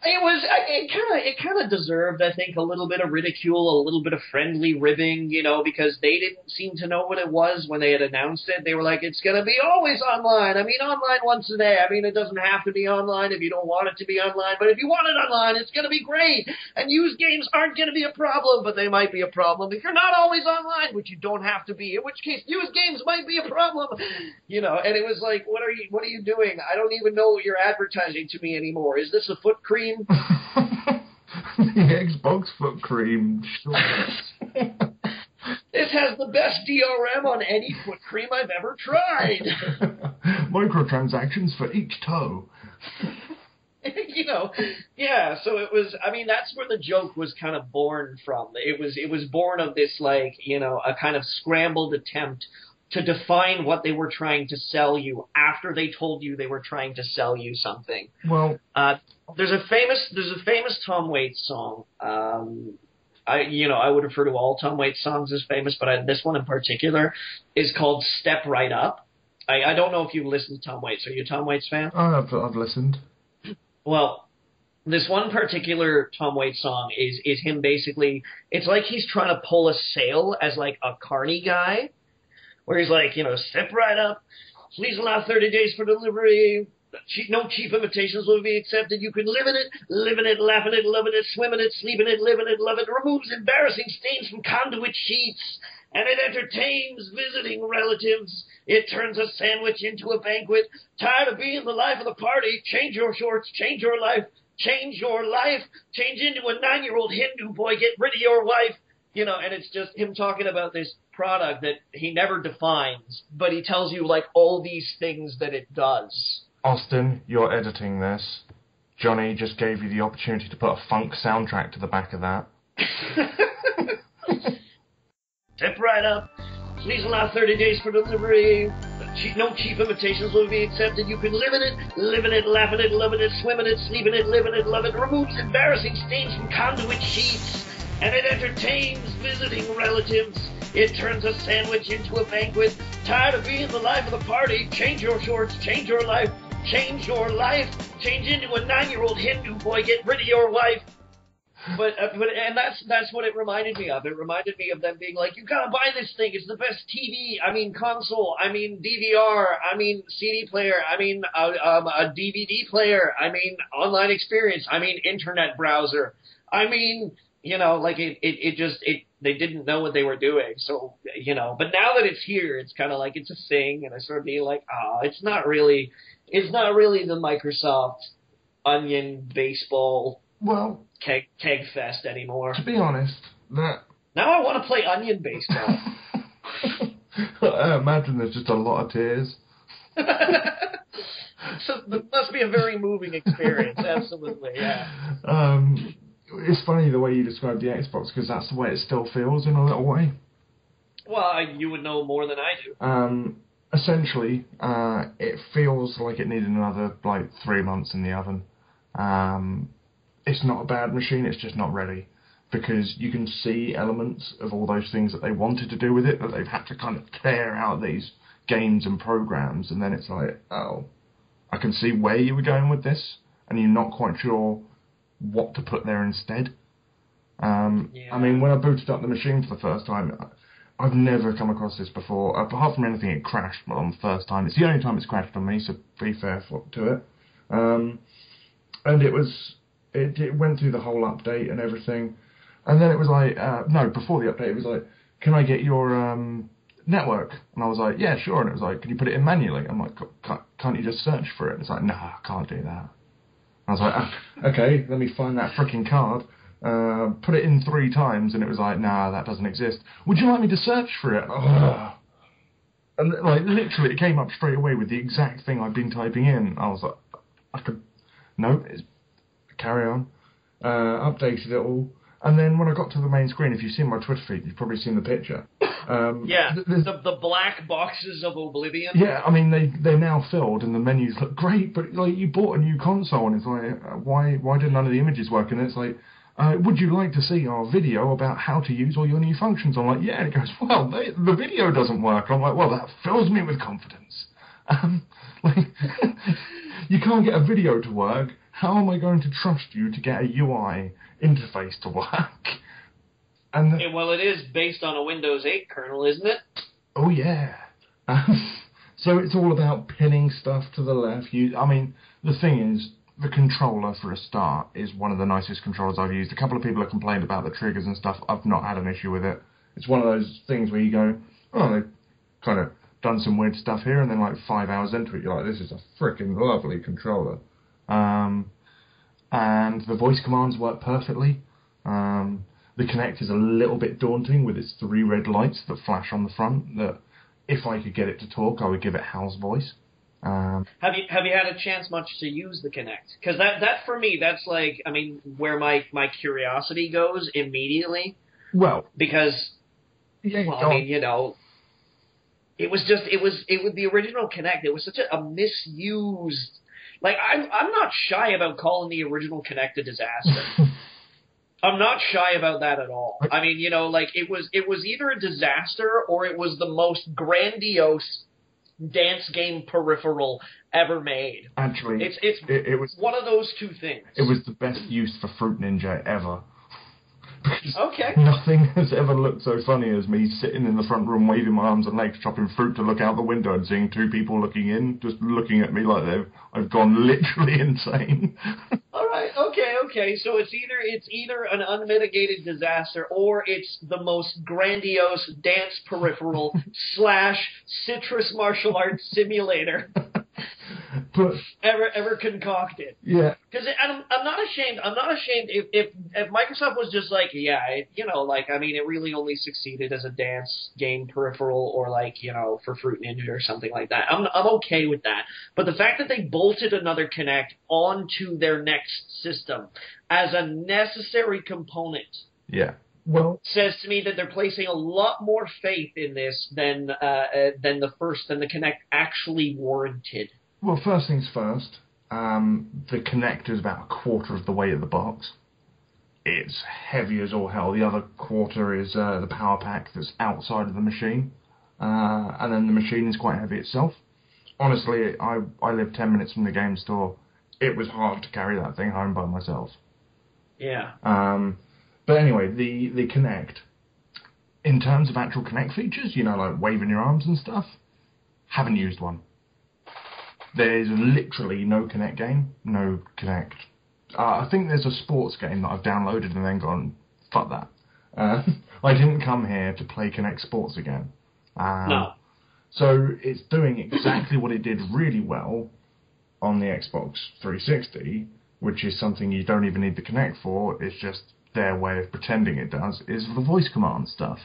S1: It kind of deserved, I think, a little bit of ridicule, a little bit of friendly ribbing, because they didn't seem to know what it was when they had announced it. They were like, it's going to be always online. I mean, online once a day. I mean, it doesn't have to be online if you don't want it to be online, but if you want it online, it's going to be great. And used games aren't going to be a problem, but they might be a problem if you're not always online, which you don't have to be, in which case used games might be a problem, and it was like, what are you doing? I don't even know what you're advertising to me anymore. Is this a foot cream?
S2: The Xbox foot cream.
S1: This has the best DRM on any foot cream I've ever tried.
S2: Microtransactions for each toe.
S1: Yeah, so it was, I mean, that's where the joke was kind of born from. It was born of this, like, a kind of scrambled attempt to define what they were trying to sell you after they told you they were trying to sell you something.
S2: Well,
S1: there's a famous Tom Waits song. I would refer to all Tom Waits songs as famous, but this one in particular is called "Step Right Up." I don't know if you've listened to Tom Waits. Are you a Tom Waits fan?
S2: I've listened.
S1: Well, this one particular Tom Waits song is him basically. It's like he's trying to pull a sale as like a carny guy. Where he's like, step right up, please allow 30 days for delivery, no cheap imitations will be accepted, you can live in it, laugh in it, love in it, swim in it, sleep in it, live in it, love it, removes embarrassing stains from conduit sheets, and it entertains visiting relatives, it turns a sandwich into a banquet, tired of being the life of the party, change your shorts, change your life, change into a 9-year-old Hindu boy, get rid of your wife. And it's just him talking about this product that he never defines, but he tells you, like, all these things that it does.
S2: Austin, you're editing this. Johnny just gave you the opportunity to put a funk soundtrack to the back of that.
S1: Step right up. Please allow 30 days for delivery. No cheap imitations will be accepted. You can live in it, laugh in it, love in it, swim in it, sleep in it, live in it, love it. Removes embarrassing stains from conduit sheets. And it entertains visiting relatives. It turns a sandwich into a banquet. Tired of being the life of the party? Change your shorts, change your life, change into a 9-year-old Hindu boy, get rid of your wife. But that's what it reminded me of. It reminded me of them being like, you gotta buy this thing. It's the best TV. I mean console. I mean DVR. I mean CD player. I mean a DVD player. I mean online experience. I mean internet browser. I mean. They didn't know what they were doing. So, but now that it's here, it's kind of like it's a thing. And I sort of be like, it's not really the Microsoft Onion baseball keg fest anymore.
S2: To be honest,
S1: now I want to play Onion baseball.
S2: I imagine there's just a lot of tears.
S1: So it must be a very moving experience. Absolutely, yeah.
S2: It's funny the way you describe the Xbox, because that's the way it still feels in a little way.
S1: Well, you would know more than I do.
S2: Essentially, it feels like it needed another, 3 months in the oven. It's not a bad machine, it's just not ready. Because you can see elements of all those things that they wanted to do with it, but they've had to kind of tear out these games and programs, and then it's like, oh, I can see where you were going with this, and you're not quite sure what to put there instead. I mean, when I booted up the machine for the first time, I've never come across this before. Apart from anything, it crashed on the first time. It's the only time it's crashed on me, so be fair to it. And it went through the whole update and everything. And then it was like, before the update, it was like, can I get your network? And I was like, yeah, sure. And it was like, can you put it in manually? I'm like, can't you just search for it? And it's like, nah, I can't do that. I was like, okay, let me find that frickin' card, put it in 3 times, and it was like, nah, that doesn't exist. Would you like me to search for it? Ugh. And literally, it came up straight away with the exact thing I'd been typing in. I was like, carry on. Updated it all, And then when I got to the main screen, if you've seen my Twitter feed, you've probably seen the picture.
S1: The black boxes of Oblivion.
S2: Yeah, I mean, they're now filled and the menus look great, but like you bought a new console and it's like, why did none of the images work? And it's like, would you like to see our video about how to use all your new functions? I'm like, yeah. And it goes, well, the video doesn't work. And I'm like, well, that fills me with confidence. You can't get a video to work. How am I going to trust you to get a UI interface to work? And
S1: well, it is based on a Windows 8 kernel, isn't it?
S2: Oh, yeah. So it's all about pinning stuff to the left. The thing is, the controller, for a start, is one of the nicest controllers I've used. A couple of people have complained about the triggers and stuff. I've not had an issue with it. It's one of those things where you go, oh, they've kind of done some weird stuff here, and then like 5 hours into it, you're like, this is a freaking lovely controller. And the voice commands work perfectly. The Kinect is a little bit daunting with its 3 red lights that flash on the front, that if I could get it to talk, I would give it Hal's voice.
S1: Have you had a chance much to use the Kinect? Because that for me, that's like, I mean, where my curiosity goes immediately.
S2: Well,
S1: because, I mean, you know, it was the original Kinect. It was such a misused. Like, I'm not shy about calling the original Kinect a disaster. I'm not shy about that at all. I mean, you know, like it was either a disaster or it was the most grandiose dance game peripheral ever made.
S2: Actually,
S1: it was one of those two things.
S2: It was the best use for Fruit Ninja ever.
S1: Okay.
S2: Nothing has ever looked so funny as me sitting in the front room waving my arms and legs, chopping fruit to look out the window and seeing 2 people looking in, just looking at me like I've gone literally insane.
S1: All right, okay. So it's either an unmitigated disaster or it's the most grandiose dance peripheral / citrus martial arts simulator
S2: but
S1: ever concocted.
S2: Yeah.
S1: Because I'm not ashamed. I'm not ashamed if Microsoft was just like, it really only succeeded as a dance game peripheral or for Fruit Ninja or something like that. I'm okay with that. But the fact that they bolted another Kinect onto their next system as a necessary component, says to me that they're placing a lot more faith in this than the Kinect actually warranted.
S2: Well, first things first, the Kinect is about a quarter of the weight of the box. It's heavy as all hell. The other quarter is the power pack that's outside of the machine. And then the machine is quite heavy itself. Honestly, I live 10 minutes from the game store. It was hard to carry that thing home by myself.
S1: Yeah.
S2: But anyway, the Kinect, in terms of actual Kinect features, like waving your arms and stuff, haven't used one. There's literally no Kinect game, no Kinect. I think there's a sports game that I've downloaded and then gone, fuck that. I didn't come here to play Kinect Sports again.
S1: No.
S2: So it's doing exactly what it did really well on the Xbox 360, which is something you don't even need the Kinect for. It's just their way of pretending it does, is the voice command stuff,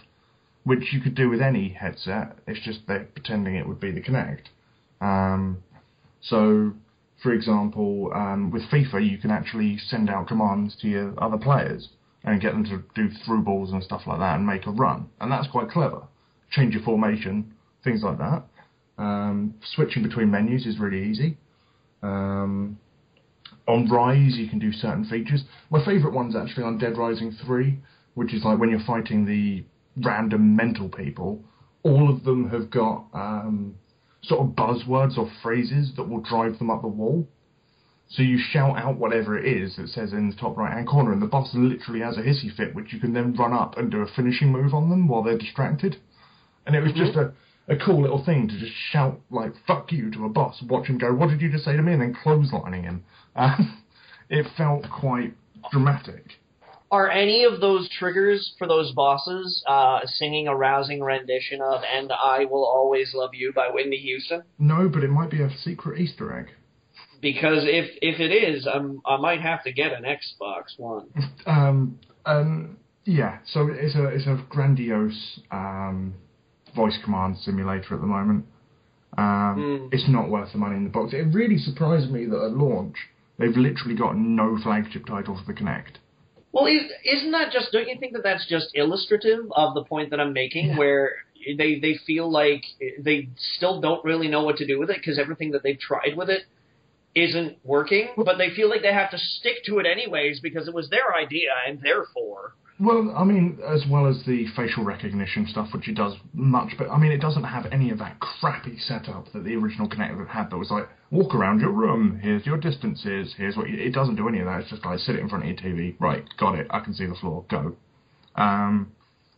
S2: which you could do with any headset. It's just they're pretending it would be the Kinect. So, for example, with FIFA, you can actually send out commands to your other players and get them to do through balls and stuff like that and make a run. And that's quite clever. Change your formation, things like that. Switching between menus is really easy. On Rise, you can do certain features. My favourite one's actually on Dead Rising 3, which is like when you're fighting the random mental people, all of them have got sort of buzzwords or phrases that will drive them up the wall. So you shout out whatever it is that says in the top right-hand corner, and the boss literally has a hissy fit, which you can then run up and do a finishing move on them while they're distracted. And it was just a cool little thing to just shout, like, fuck you to a boss, watch him go, what did you just say to me? And then clotheslining him. It felt quite dramatic.
S1: Are any of those triggers for those bosses singing a rousing rendition of And I Will Always Love You by Whitney Houston?
S2: No, but it might be a secret Easter egg.
S1: Because if it is, I might have to get an Xbox One.
S2: Yeah, so it's a grandiose voice command simulator at the moment. It's not worth the money in the box. It really surprised me that at launch, they've literally got no flagship title for the Kinect.
S1: Well, isn't that just? Don't you think that that's just illustrative of the point that I'm making, where they feel like they still don't really know what to do with it because everything that they've tried with it isn't working, but they feel like they have to stick to it anyways because it was their idea and therefore.
S2: Well, I mean, as well as the facial recognition stuff, which it does much, but I mean, it doesn't have any of that crappy setup that the original Kinect had that was like, walk around your room, here's your distances, here's what it doesn't do any of that. It's just like, sit it in front of your TV, right, got it, I can see the floor, go. And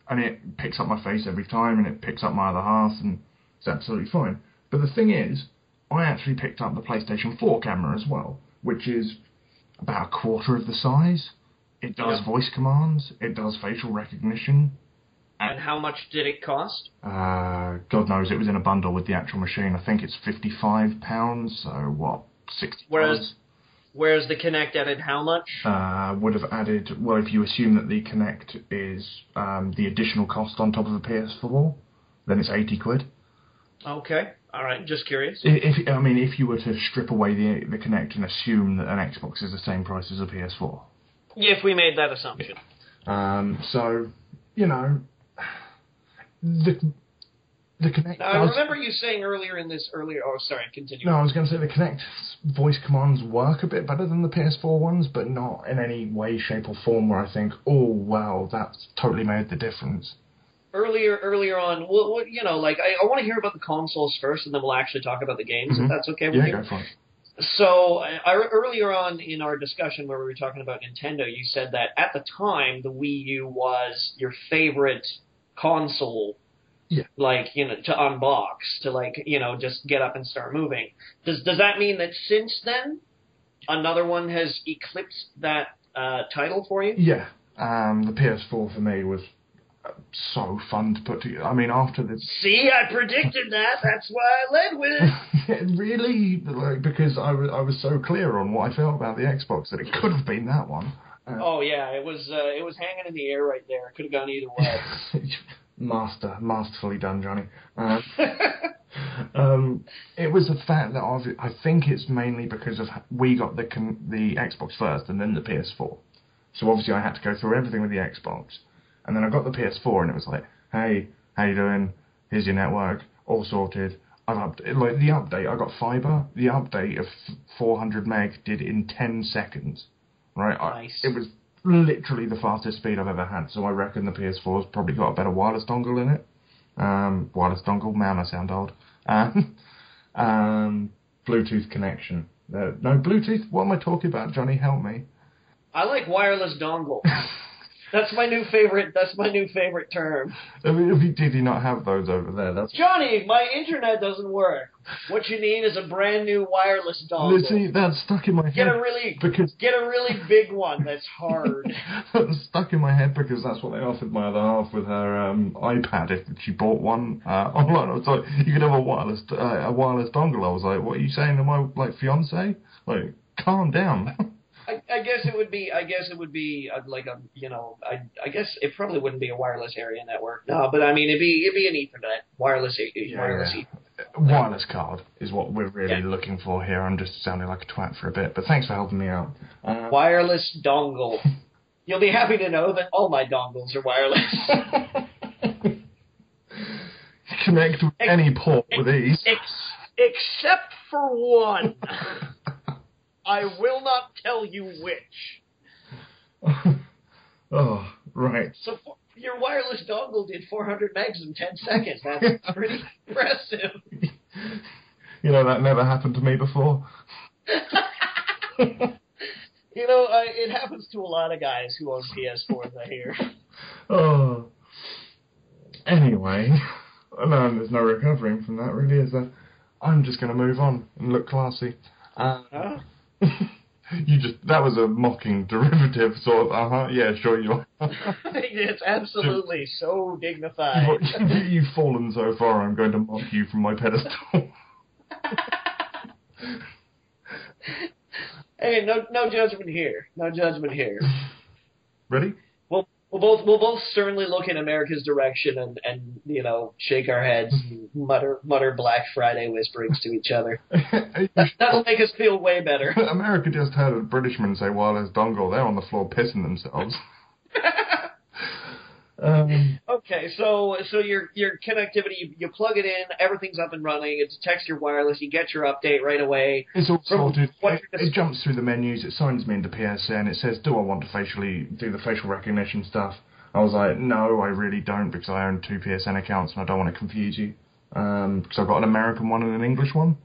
S2: it picks up my face every time, and it picks up my other half, and it's absolutely fine. But the thing is, I actually picked up the PlayStation 4 camera as well, which is about a quarter of the size. It does voice commands. It does facial recognition.
S1: And how much did it cost?
S2: God knows. It was in a bundle with the actual machine. I think it's £55, so what, $60?
S1: Whereas the Kinect added how much?
S2: Would have added, well, if you assume that the Kinect is the additional cost on top of the PS4, then it's £80.
S1: Okay. All right. Just curious.
S2: If you were to strip away the Kinect and assume that an Xbox is the same price as a PS4.
S1: If we made that assumption.
S2: So, you know, the Kinect.
S1: Now, I remember you saying earlier. Oh, sorry, continue.
S2: No, I was going to say the Kinect voice commands work a bit better than the PS4 ones, but not in any way, shape, or form where I think, oh wow, that's totally made the difference.
S1: Earlier on, well, you know, like I want to hear about the consoles first, and then we'll actually talk about the games, if that's okay with you.
S2: Yeah, go for it.
S1: So, earlier on in our discussion where we were talking about Nintendo, you said that at the time, the Wii U was your favorite console, like, you know, to unbox, to, like, you know, just get up and start moving. Does that mean that since then, another one has eclipsed that title for you?
S2: Yeah. The PS4 for me was so fun to put together. I mean, after this...
S1: See, I predicted that. That's why I led with it.
S2: Really? Like, because I was so clear on what I felt about the Xbox that it could have been that one.
S1: Oh, yeah. It was hanging in the air right there. It could have gone either way.
S2: Masterfully done, Johnny. It was the fact that I think it's mainly because of we got the Xbox first and then the PS4. So obviously I had to go through everything with the Xbox. And then I got the PS4 and it was like, hey, how you doing? Here's your network, all sorted. Like the update, I got fiber. The update of 400 meg did in 10 seconds. Right?
S1: Nice.
S2: It was literally the fastest speed I've ever had. So I reckon the PS4's probably got a better wireless dongle in it. Wireless dongle, man, I sound old. Bluetooth connection. No, Bluetooth? What am I talking about, Johnny? Help me.
S1: I like wireless dongle. That's my new favorite term.
S2: I mean, did you not have those over there?
S1: Johnny, my internet doesn't work. What you need is a brand new wireless dongle.
S2: See, that's stuck in my head.
S1: Get a really big one that's hard.
S2: That's stuck in my head because that's what they offered my other half with her iPad if she bought one online. I was like, you could have a wireless dongle. I was like, what are you saying to my fiance? Like, calm down.
S1: I guess it would be like a, you know, I guess it probably wouldn't be a wireless area network. No, but I mean it'd be an Ethernet wireless.
S2: Wireless card is what we're really looking for here. I'm just sounding like a twat for a bit, but thanks for helping me out.
S1: Wireless dongle. You'll be happy to know that all my dongles are wireless.
S2: Connect with any port with ease,
S1: except for one. I will not tell you which.
S2: Oh, right.
S1: So your wireless dongle did 400 megs in 10 seconds. That's pretty impressive.
S2: You know, that never happened to me before.
S1: You know, it happens to a lot of guys who own PS4s, I hear.
S2: Oh. Anyway, no, there's no recovering from that, really, is there? I'm just going to move on and look classy. That was a mocking derivative sort of, yeah, sure you are.
S1: It's absolutely so dignified.
S2: You've fallen so far, I'm going to mock you from my pedestal.
S1: Hey, no judgment here. No judgment here.
S2: Ready?
S1: Well, We'll both certainly look in America's direction and shake our heads and mutter Black Friday whisperings to each other. That'll make us feel way better.
S2: America just heard a Britishman say wireless dongle. They're on the floor pissing themselves.
S1: Okay, so your connectivity, you plug it in, everything's up and running, it detects your wireless, you get your update right away.
S2: It's all sorted. It jumps through the menus, it signs me into PSN, it says, do I want to do the facial recognition stuff? I was like, no, I really don't, because I own 2 PSN accounts and I don't want to confuse you. Because I've got an American one and an English one.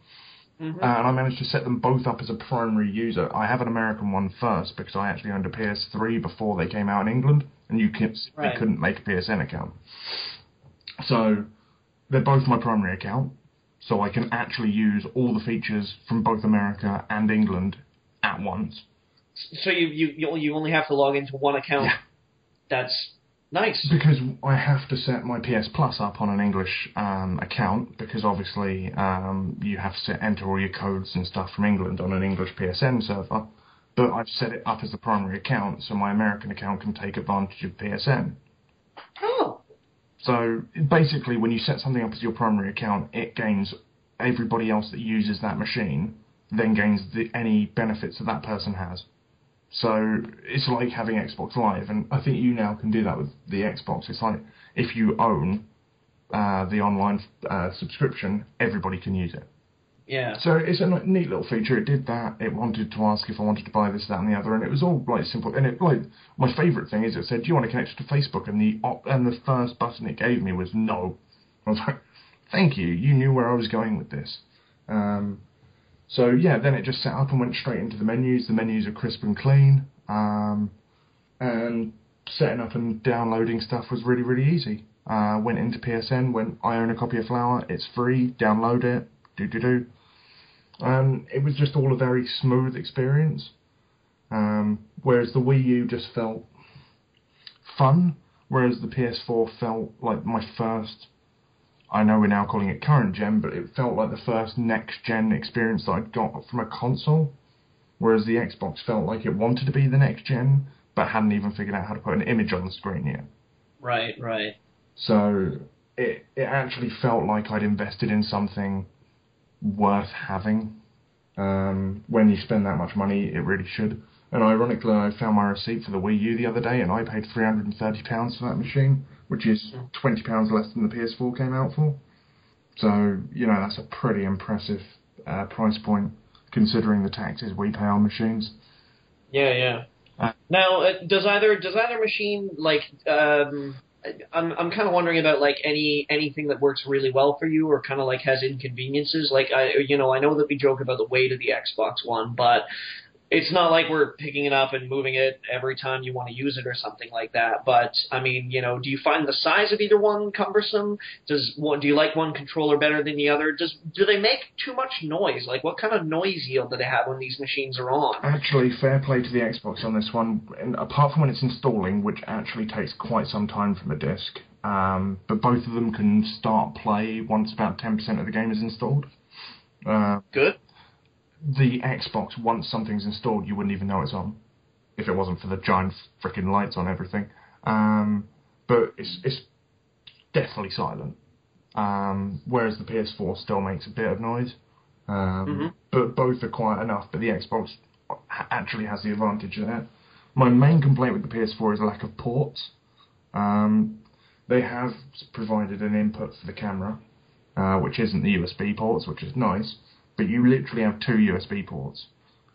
S2: Mm-hmm. And I managed to set them both up as a primary user. I have an American one first because I actually owned a PS3 before they came out in England, and you couldn't make a PSN account. So they're both my primary account, so I can actually use all the features from both America and England at once.
S1: So you only have to log into one account.
S2: Yeah.
S1: That's nice.
S2: Because I have to set my PS Plus up on an English account, because obviously you have to enter all your codes and stuff from England on an English PSN server. But I've set it up as the primary account, so my American account can take advantage of PSN.
S1: Oh.
S2: So basically, when you set something up as your primary account, it gains everybody else that uses that machine, then gains any benefits that person has. So it's like having Xbox Live, and I think you now can do that with the Xbox. It's like if you own the online subscription, everybody can use it.
S1: Yeah.
S2: So it's a neat little feature. It did that. It wanted to ask if I wanted to buy this, that, and the other, and it was all like simple. And my favourite thing is it said, "Do you want to connect to Facebook?" And the first button it gave me was no. I was like, "Thank you. You knew where I was going with this." So yeah, then it just set up and went straight into the menus. The menus are crisp and clean, and setting up and downloading stuff was really, really easy. Went into PSN, I own a copy of Flower, it's free, download it, it was just all a very smooth experience. Whereas the Wii U just felt fun, whereas the PS4 felt like my first, I know we're now calling it current gen, but it felt like the first next gen experience that I'd got from a console. Whereas the Xbox felt like it wanted to be the next gen, but hadn't even figured out how to put an image on the screen yet.
S1: Right.
S2: So it actually felt like I'd invested in something worth having. When you spend that much money, it really should. And ironically, I found my receipt for the Wii U the other day, and I paid £330 for that machine, which is £20 less than the PS4 came out for. So, that's a pretty impressive price point, considering the taxes we pay on machines.
S1: Yeah. Now, does either machine, I'm kind of wondering about anything that works really well for you or kind of has inconveniences. I know that we joke about the weight of the Xbox One, but it's not like we're picking it up and moving it every time you want to use it or something like that. But I mean, do you find the size of either one cumbersome? Do you like one controller better than the other? Do they make too much noise? What kind of noise yield do they have when these machines are on?
S2: Actually, fair play to the Xbox on this one. And apart from when it's installing, which actually takes quite some time from a disc, but both of them can start play once about 10% of the game is installed.
S1: Good.
S2: The Xbox, once something's installed, you wouldn't even know it's on, if it wasn't for the giant frickin' lights on everything. But it's definitely silent. Whereas the PS4 still makes a bit of noise. But both are quiet enough, but the Xbox actually has the advantage there. My main complaint with the PS4 is lack of ports. They have provided an input for the camera, which isn't the USB ports, which is nice. But you literally have 2 USB ports.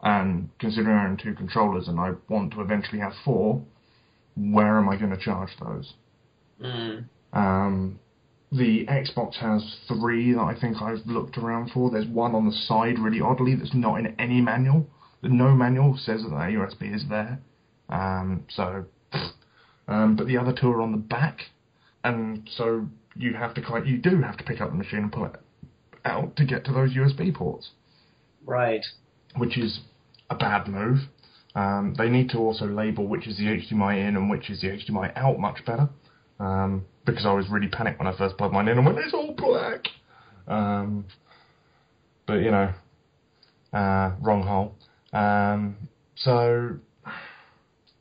S2: And considering I own 2 controllers and I want to eventually have 4, where am I going to charge those? The Xbox has 3 that I think I've looked around for. There's one on the side, really oddly, that's not in any manual. No manual says that USB is there. But the other 2 are on the back. And so you do have to pick up the machine and pull it out to get to those USB ports.
S1: Right.
S2: Which is a bad move. They need to also label which is the HDMI in and which is the HDMI out much better. Because I was really panicked when I first plugged mine in and went, it's all black. But, wrong hole. So,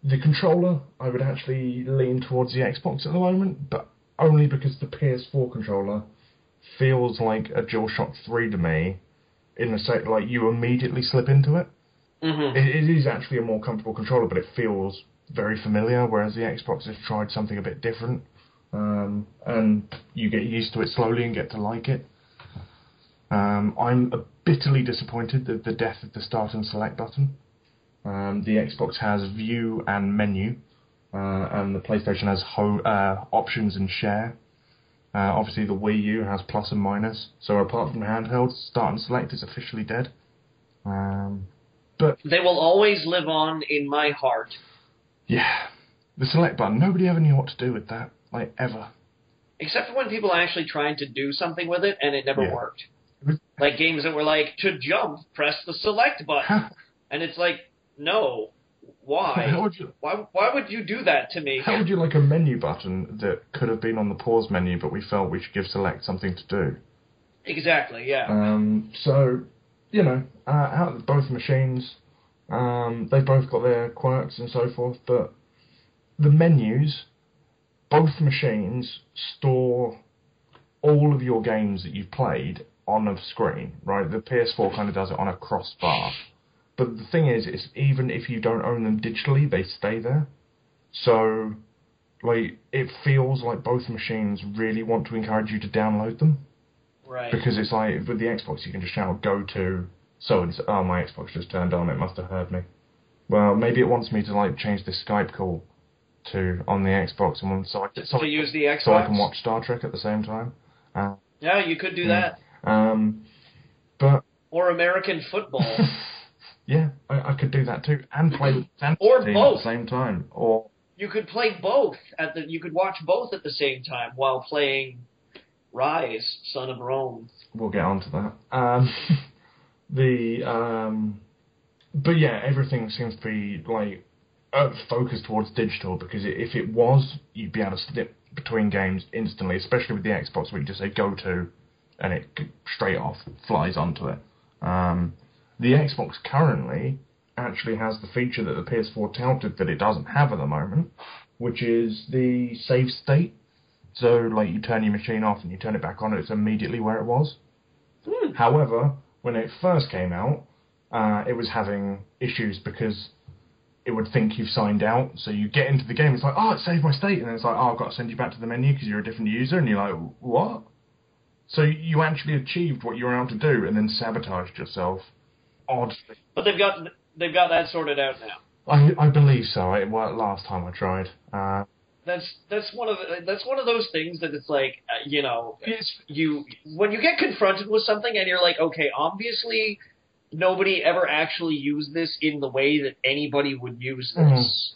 S2: The controller, I would actually lean towards the Xbox at the moment, but only because the PS4 controller feels like a DualShock 3 to me, in the same, like you immediately slip into it.
S1: Mm-hmm.
S2: It is actually a more comfortable controller, but it feels very familiar, whereas the Xbox has tried something a bit different. And you get used to it slowly and get to like it. I'm bitterly disappointed at the death of the start and select button. The Xbox has view and menu, and the PlayStation has options and share. Obviously, the Wii U has plus and minus. So apart from handheld, start and select is officially dead. But
S1: they will always live on in my heart.
S2: Yeah, the select button. Nobody ever knew what to do with that, like ever.
S1: Except for when people actually tried to do something with it, and it never worked. Like games that were like, to jump, press the select button. And it's like, no. Why? Why would you do that to me?
S2: How would you like a menu button that could have been on the pause menu, but we felt we should give select something to do?
S1: Exactly, yeah.
S2: So, out of both machines, they both got their quirks and so forth, but the menus, both machines store all of your games that you've played on a screen, right? The PS4 kind of does it on a crossbar. But the thing is, even if you don't own them digitally, they stay there. So, like, it feels like both machines really want to encourage you to download them.
S1: Right.
S2: Because it's like, with the Xbox, you can just shout, go to so-and-so. Oh, my Xbox just turned on, it must have heard me. Well, maybe it wants me to, like, change this Skype call on the Xbox, and
S1: to use the Xbox?
S2: So I can watch Star Trek at the same time.
S1: Yeah, you could do that.
S2: But
S1: or American football.
S2: Yeah, I could do that too, and play
S1: or
S2: team
S1: both
S2: at the same time. Or
S1: you could play both you could watch both at the same time while playing Rise, Son of Rome.
S2: We'll get on to that. But yeah, everything seems to be like focused towards digital, because if it was, you'd be able to slip between games instantly, especially with the Xbox, where you just say go to, and it straight off flies onto it. The Xbox currently actually has the feature that the PS4 touted that it doesn't have at the moment, which is the save state. So, like, you turn your machine off and you turn it back on, and it's immediately where it was. However, when it first came out, it was having issues because it would think you've signed out. So you get into the game, it's like, oh, it saved my state. And then it's like, oh, I've got to send you back to the menu because you're a different user. And you're like, what? So you actually achieved what you were able to do and then sabotaged yourself. Odd.
S1: But they've got that sorted out now.
S2: I believe so. It worked last time I tried.
S1: That's one of those things that it's like, when you get confronted with something and you're like, okay, obviously nobody ever actually used this in the way that anybody would use this.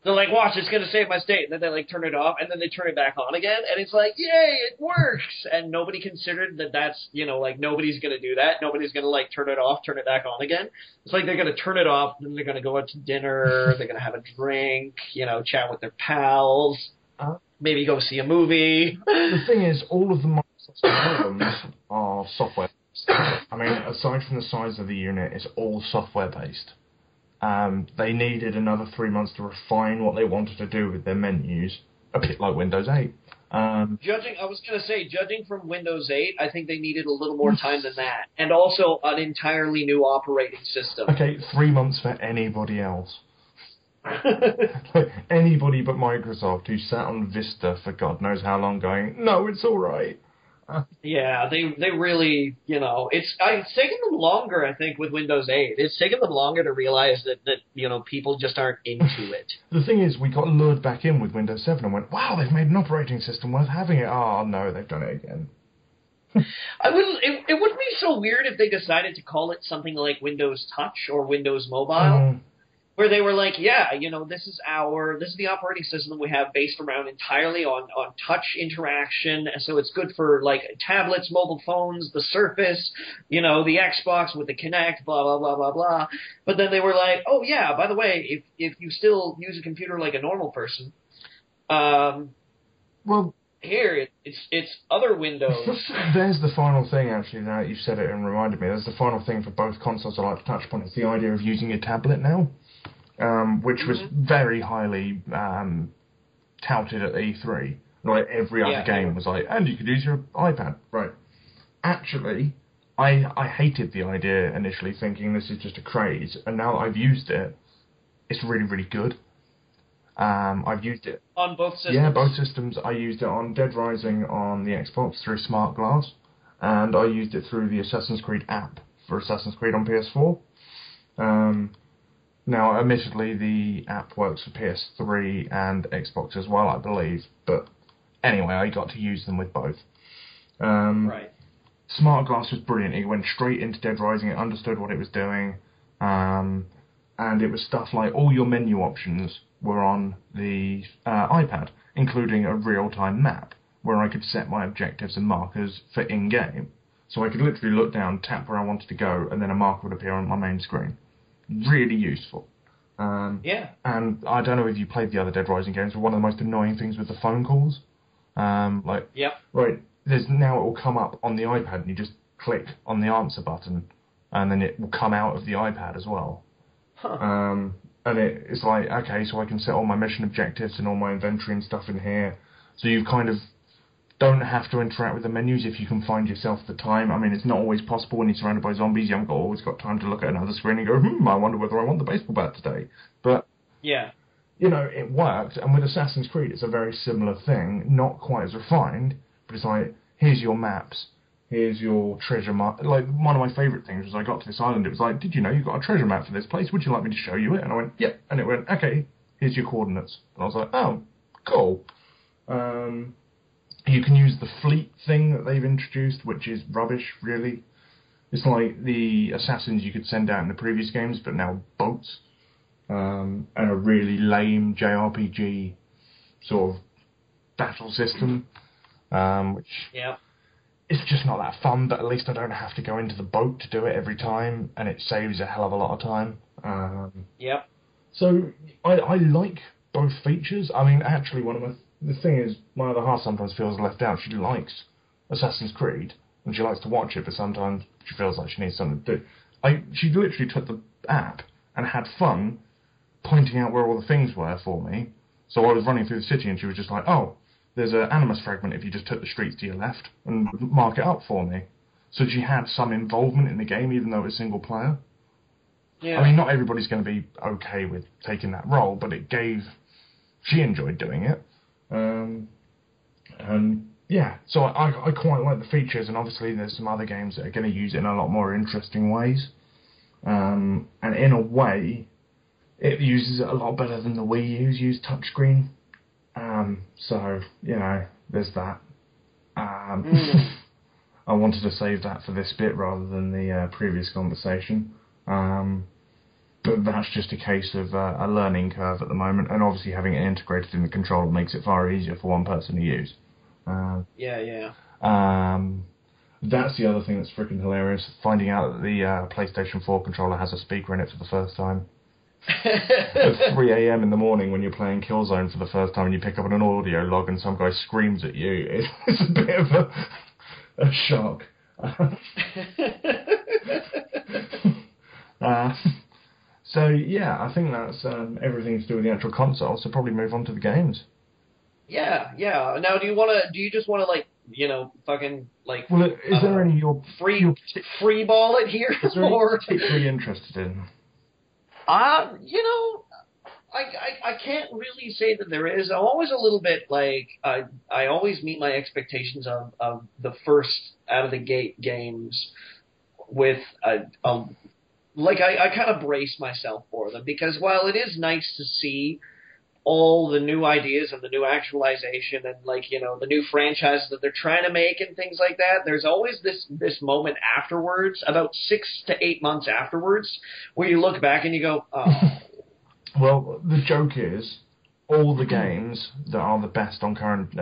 S1: They're like, watch, it's going to save my state. And then they, like, turn it off, and then they turn it back on again. And it's like, yay, it works. And nobody considered that's, nobody's going to do that. Nobody's going to, like, turn it off, turn it back on again. It's like they're going to turn it off, then they're going to go out to dinner, they're going to have a drink, chat with their pals, maybe go see a movie.
S2: The thing is, all of the Microsoft problems are software. I mean, aside from the size of the unit, it's all software-based. They needed another 3 months to refine what they wanted to do with their menus, a bit like Windows 8.
S1: Judging from Windows 8, I think they needed a little more time than that. And also an entirely new operating system.
S2: Okay, 3 months for anybody else. Anybody but Microsoft, who sat on Vista for God knows how long going, no, it's all right.
S1: Yeah, they really, it's taken them longer, I think, with Windows 8. It's taken them longer to realize that people just aren't into it.
S2: The thing is, we got lured back in with Windows 7 and went, wow, they've made an operating system worth having it. Oh, no, they've done it again.
S1: It wouldn't be so weird if they decided to call it something like Windows Touch or Windows Mobile. Where they were like, this is the operating system we have based around entirely on touch interaction, and so it's good for, like, tablets, mobile phones, the Surface, the Xbox with the Kinect, blah, blah, blah, blah, blah. But then they were like, oh, yeah, by the way, if you still use a computer like a normal person,
S2: well,
S1: here, it's other Windows.
S2: There's the final thing, actually, now that you've said it and reminded me. There's the final thing for both consoles I like to touch upon. It's the idea of using a tablet now. which was very highly touted at E3. Like, every other game was like, and you could use your iPad. Right. Actually, I hated the idea initially, thinking this is just a craze, and now that I've used it, it's really, really good. I've used it
S1: on both systems.
S2: Yeah, both systems. I used it on Dead Rising on the Xbox through Smart Glass, and I used it through the Assassin's Creed app for Assassin's Creed on PS4. Now, admittedly, the app works for PS3 and Xbox as well, I believe, but anyway, I got to use them with both.
S1: Right.
S2: Smart Glass was brilliant. It went straight into Dead Rising. It understood what it was doing. And it was stuff like all your menu options were on the iPad, including a real-time map where I could set my objectives and markers for in-game. So I could literally look down, tap where I wanted to go, and then a marker would appear on my main screen. Really useful.
S1: Yeah.
S2: And I don't know if you played the other Dead Rising games, but one of the most annoying things was the phone calls. Right, now it will come up on the iPad, and you just click on the answer button, and then it will come out of the iPad as well.
S1: Huh.
S2: And it's like, okay, so I can set all my mission objectives and all my inventory and stuff in here. So you kind of don't have to interact with the menus if you can find yourself the time. I mean, it's not always possible when you're surrounded by zombies. You haven't always got time to look at another screen and go, I wonder whether I want the baseball bat today. But,
S1: yeah,
S2: it worked. And with Assassin's Creed, it's a very similar thing. Not quite as refined, but it's like, here's your maps. Here's your treasure map. Like, one of my favourite things was I got to this island, it was like, did you know you've got a treasure map for this place? Would you like me to show you it? And I went, yep. And it went, okay, here's your coordinates. And I was like, oh, cool. You can use the fleet thing that they've introduced, which is rubbish, really. It's like the assassins you could send out in the previous games, but now boats. And a really lame JRPG sort of battle system, which...
S1: Yeah.
S2: It's just not that fun, but at least I don't have to go into the boat to do it every time, and it saves a hell of a lot of time.
S1: Yep.
S2: So I like both features. I mean, actually, the thing is, my other half sometimes feels left out. She likes Assassin's Creed, and she likes to watch it, but sometimes she feels like she needs something to do. She literally took the app and had fun pointing out where all the things were for me. So I was running through the city, and she was just like, oh, there's an animus fragment if you just took the streets to your left and mark it up for me. So she had some involvement in the game, even though it was single player.
S1: Yeah.
S2: I mean, not everybody's going to be okay with taking that role, but she enjoyed doing it. And yeah, so I quite like the features, and obviously there's some other games that are going to use it in a lot more interesting ways. And in a way, it uses it a lot better than the Wii U's use touchscreen. So, there's that. I wanted to save that for this bit rather than the previous conversation. But that's just a case of a learning curve at the moment, and obviously having it integrated in the controller makes it far easier for one person to use.
S1: Yeah.
S2: That's the other thing that's freaking hilarious, finding out that the PlayStation 4 controller has a speaker in it for the first time. At 3 a.m. in the morning when you're playing Killzone for the first time and you pick up an audio log and some guy screams at you, it's a bit of a shock. So yeah, I think that's everything to do with the actual console, so probably move on to the games.
S1: Yeah. Now, do you just want to, fucking,
S2: Well, is there any
S1: free ball it here?
S2: Is there any particularly interested in?
S1: I can't really say that there is. I'm always a little bit I always meet my expectations of the first out of the gate games with I kind of brace myself for them, because while it is nice to see all the new ideas and the new actualization and the new franchises that they're trying to make and things like that, there's always this moment afterwards, about 6 to 8 months afterwards, where you look back and you go, oh.
S2: Well, the joke is, all the games that are the best on current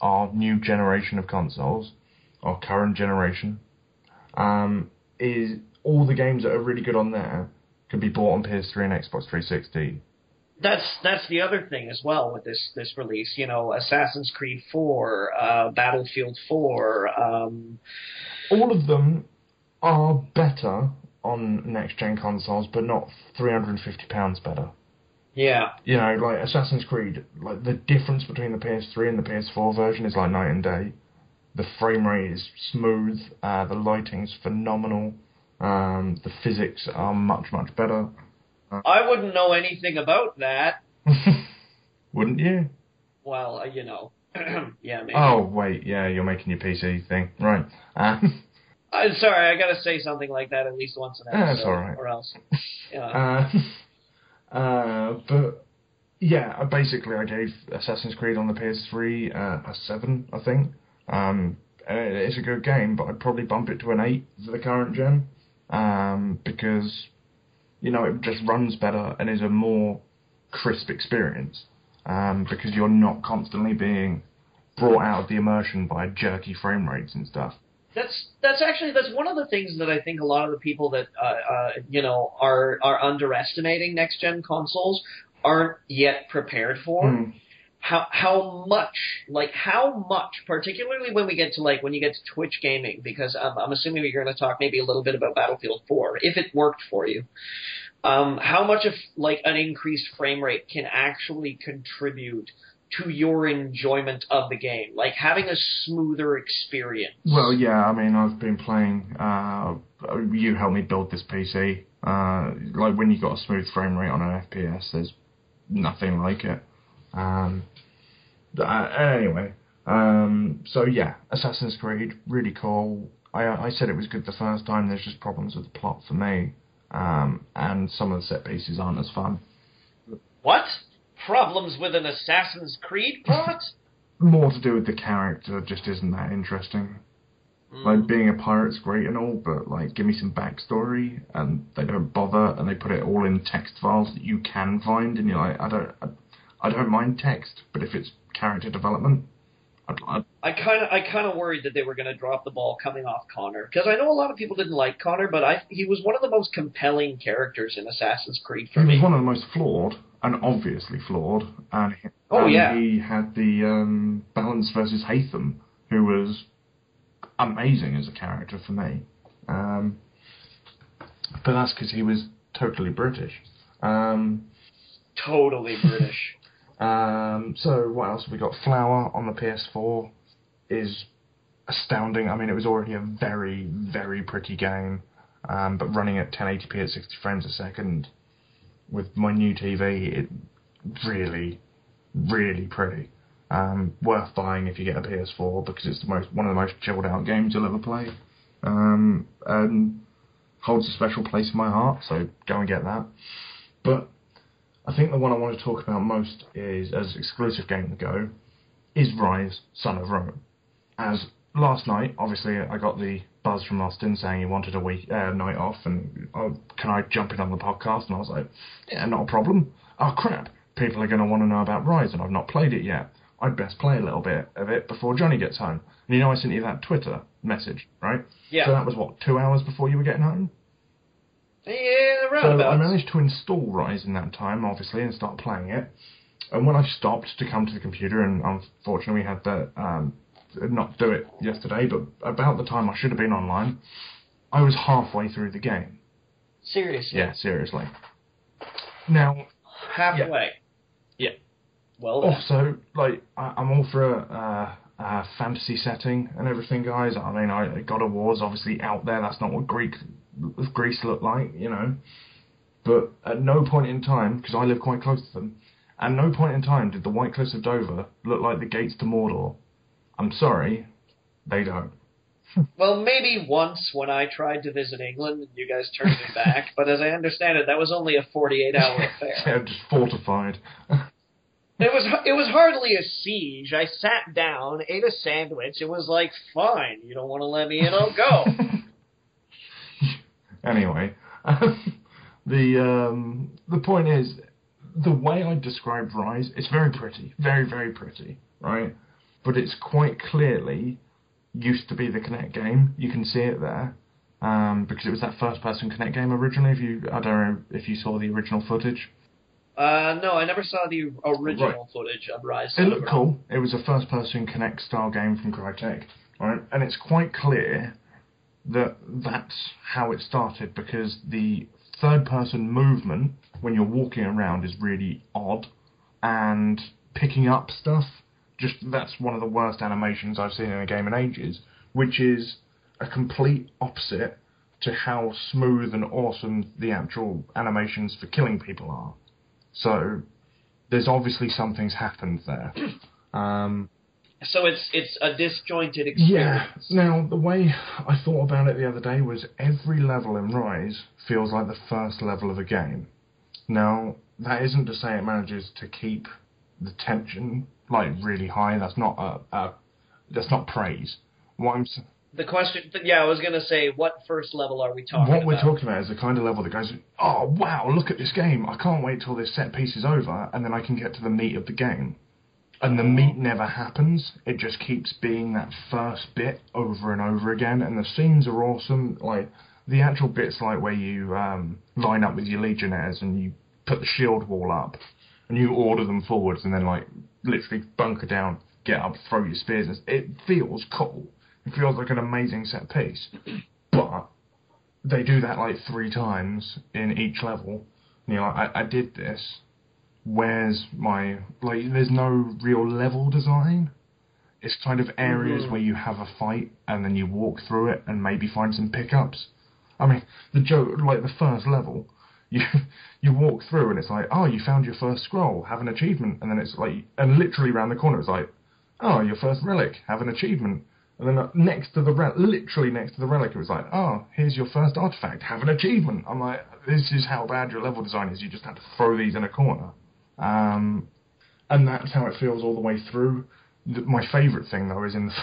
S2: our new generation of consoles, or current generation, is all the games that are really good on there can be bought on PS3 and Xbox 360.
S1: That's the other thing as well with this release. Assassin's Creed 4, Battlefield 4.
S2: All of them are better on next-gen consoles, but not £350 better.
S1: Yeah.
S2: You know, like Assassin's Creed, like the difference between the PS3 and the PS4 version is like night and day. The frame rate is smooth, the lighting's phenomenal, the physics are much, much better.
S1: I wouldn't know anything about that.
S2: Wouldn't you?
S1: Well, you know. Yeah, maybe.
S2: Oh, wait, yeah, you're making your PC thing. Right.
S1: I'm sorry, I gotta say something like that at least once an episode.
S2: That's alright.
S1: Or else. Yeah.
S2: But, yeah, basically I gave Assassin's Creed on the PS3 a 7, I think. It's a good game, but I'd probably bump it to an 8 for the current gen. Because, you know, it just runs better and is a more crisp experience. Because you're not constantly being brought out of the immersion by jerky frame rates and stuff.
S1: That's one of the things that I think a lot of the people that are underestimating next gen consoles aren't yet prepared for. How much, particularly when you get to Twitch gaming, because I'm assuming you're going to talk maybe a little bit about Battlefield 4, if it worked for you. How much of an increased frame rate can actually contribute to your enjoyment of the game, like having a smoother experience?
S2: Well, yeah, I mean, I've been playing, you helped me build this PC, like when you got a smooth frame rate on an FPS, there's nothing like it. Anyway, so yeah, Assassin's Creed, really cool. I said it was good the first time, there's just problems with the plot for me, and some of the set pieces aren't as fun.
S1: What? Problems with an Assassin's Creed plot?
S2: More to do with the character, just isn't that interesting. Like, being a pirate's great and all, but, like, give me some backstory, and they don't bother, and they put it all in text files that you can find, and you're like, I don't mind text, but if it's character development,
S1: I kind of worried that they were going to drop the ball coming off Connor, because I know a lot of people didn't like Connor, but he was one of the most compelling characters in Assassin's Creed for me.
S2: He was one of the most flawed, and obviously flawed, and he had the Balance versus Hatham, who was amazing as a character for me. But that's because he was totally British.
S1: Totally British.
S2: So what else have we got? Flower on the PS4 is astounding. I mean, it was already a very, very pretty game, but running at 1080p at 60 frames a second with my new TV, it really, really pretty. Worth buying if you get a PS4 because it's one of the most chilled out games you'll ever play. And holds a special place in my heart, so go and get that. But I think the one I want to talk about most is, as exclusive game to go, is Rise, Son of Rome. As last night, obviously, I got the buzz from Austin saying he wanted a night off, and can I jump in on the podcast? And I was like, yeah, not a problem. Oh crap, people are going to want to know about Rise, and I've not played it yet. I'd best play a little bit of it before Johnny gets home. And you know I sent you that Twitter message, right?
S1: Yeah.
S2: So that was, 2 hours before you were getting home?
S1: Yeah,
S2: So I managed to install Rise in that time, obviously, and start playing it. And when I stopped to come to the computer, and unfortunately we had to not do it yesterday, but about the time I should have been online, I was halfway through the game.
S1: Seriously?
S2: Yeah, seriously. Now...
S1: Halfway?
S2: Yeah.
S1: Well,
S2: also, like, I'm all for a fantasy setting and everything, guys. I mean, God of War's obviously out there. That's not what Greece looked like, you know. But at no point in time, because I live quite close to them, at no point in time did the White Cliffs of Dover look like the gates to Mordor. I'm sorry, they don't.
S1: Well, maybe once when I tried to visit England and you guys turned me back, but as I understand it, that was only a 48-hour affair.
S2: Yeah, just fortified.
S1: It was hardly a siege. I sat down, ate a sandwich. It was like, fine, you don't want to let me in, I'll go.
S2: Anyway, the point is, the way I described Rise, it's very pretty, very, very pretty, right? But it's quite clearly used to be the Kinect game. You can see it there, because it was that first-person Kinect game originally. I don't know if you saw the original footage.
S1: No, I never saw the original footage of Rise.
S2: It looked cool. It was a first-person Kinect-style game from Crytek, right? And it's quite clear that's how it started, because the third-person movement when you're walking around is really odd, and picking up stuff, that's one of the worst animations I've seen in a game in ages, which is a complete opposite to how smooth and awesome the actual animations for killing people are. So there's obviously something's happened there.
S1: So it's a disjointed experience.
S2: Yeah. Now, the way I thought about it the other day was every level in Rise feels like the first level of a game. Now, that isn't to say it manages to keep the tension like really high. That's not that's not praise.
S1: The question, I was going to say, what first level are we talking about?
S2: What we're talking about is the kind of level that goes, oh, wow, look at this game. I can't wait till this set piece is over, and then I can get to the meat of the game. And the meat never happens. It just keeps being that first bit over and over again, and the scenes are awesome. Like, the actual bits like where you line up with your legionnaires and you put the shield wall up, and you order them forwards, and then, like, literally bunker down, get up, throw your spears. It feels cool. It feels like an amazing set piece. But they do that like 3 times in each level. And you're like, I did this. Where's my... Like, there's no real level design. It's kind of areas where you have a fight and then you walk through it and maybe find some pickups. I mean, the joke, like the first level, you walk through and it's like, oh, you found your first scroll, have an achievement. And then it's like, and literally around the corner it's like, oh, your first relic, have an achievement. And then literally next to the relic, it was like, oh, here's your first artifact, have an achievement. I'm like, this is how bad your level design is. You just have to throw these in a corner. And that's how it feels all the way through. My favourite thing, though, is in the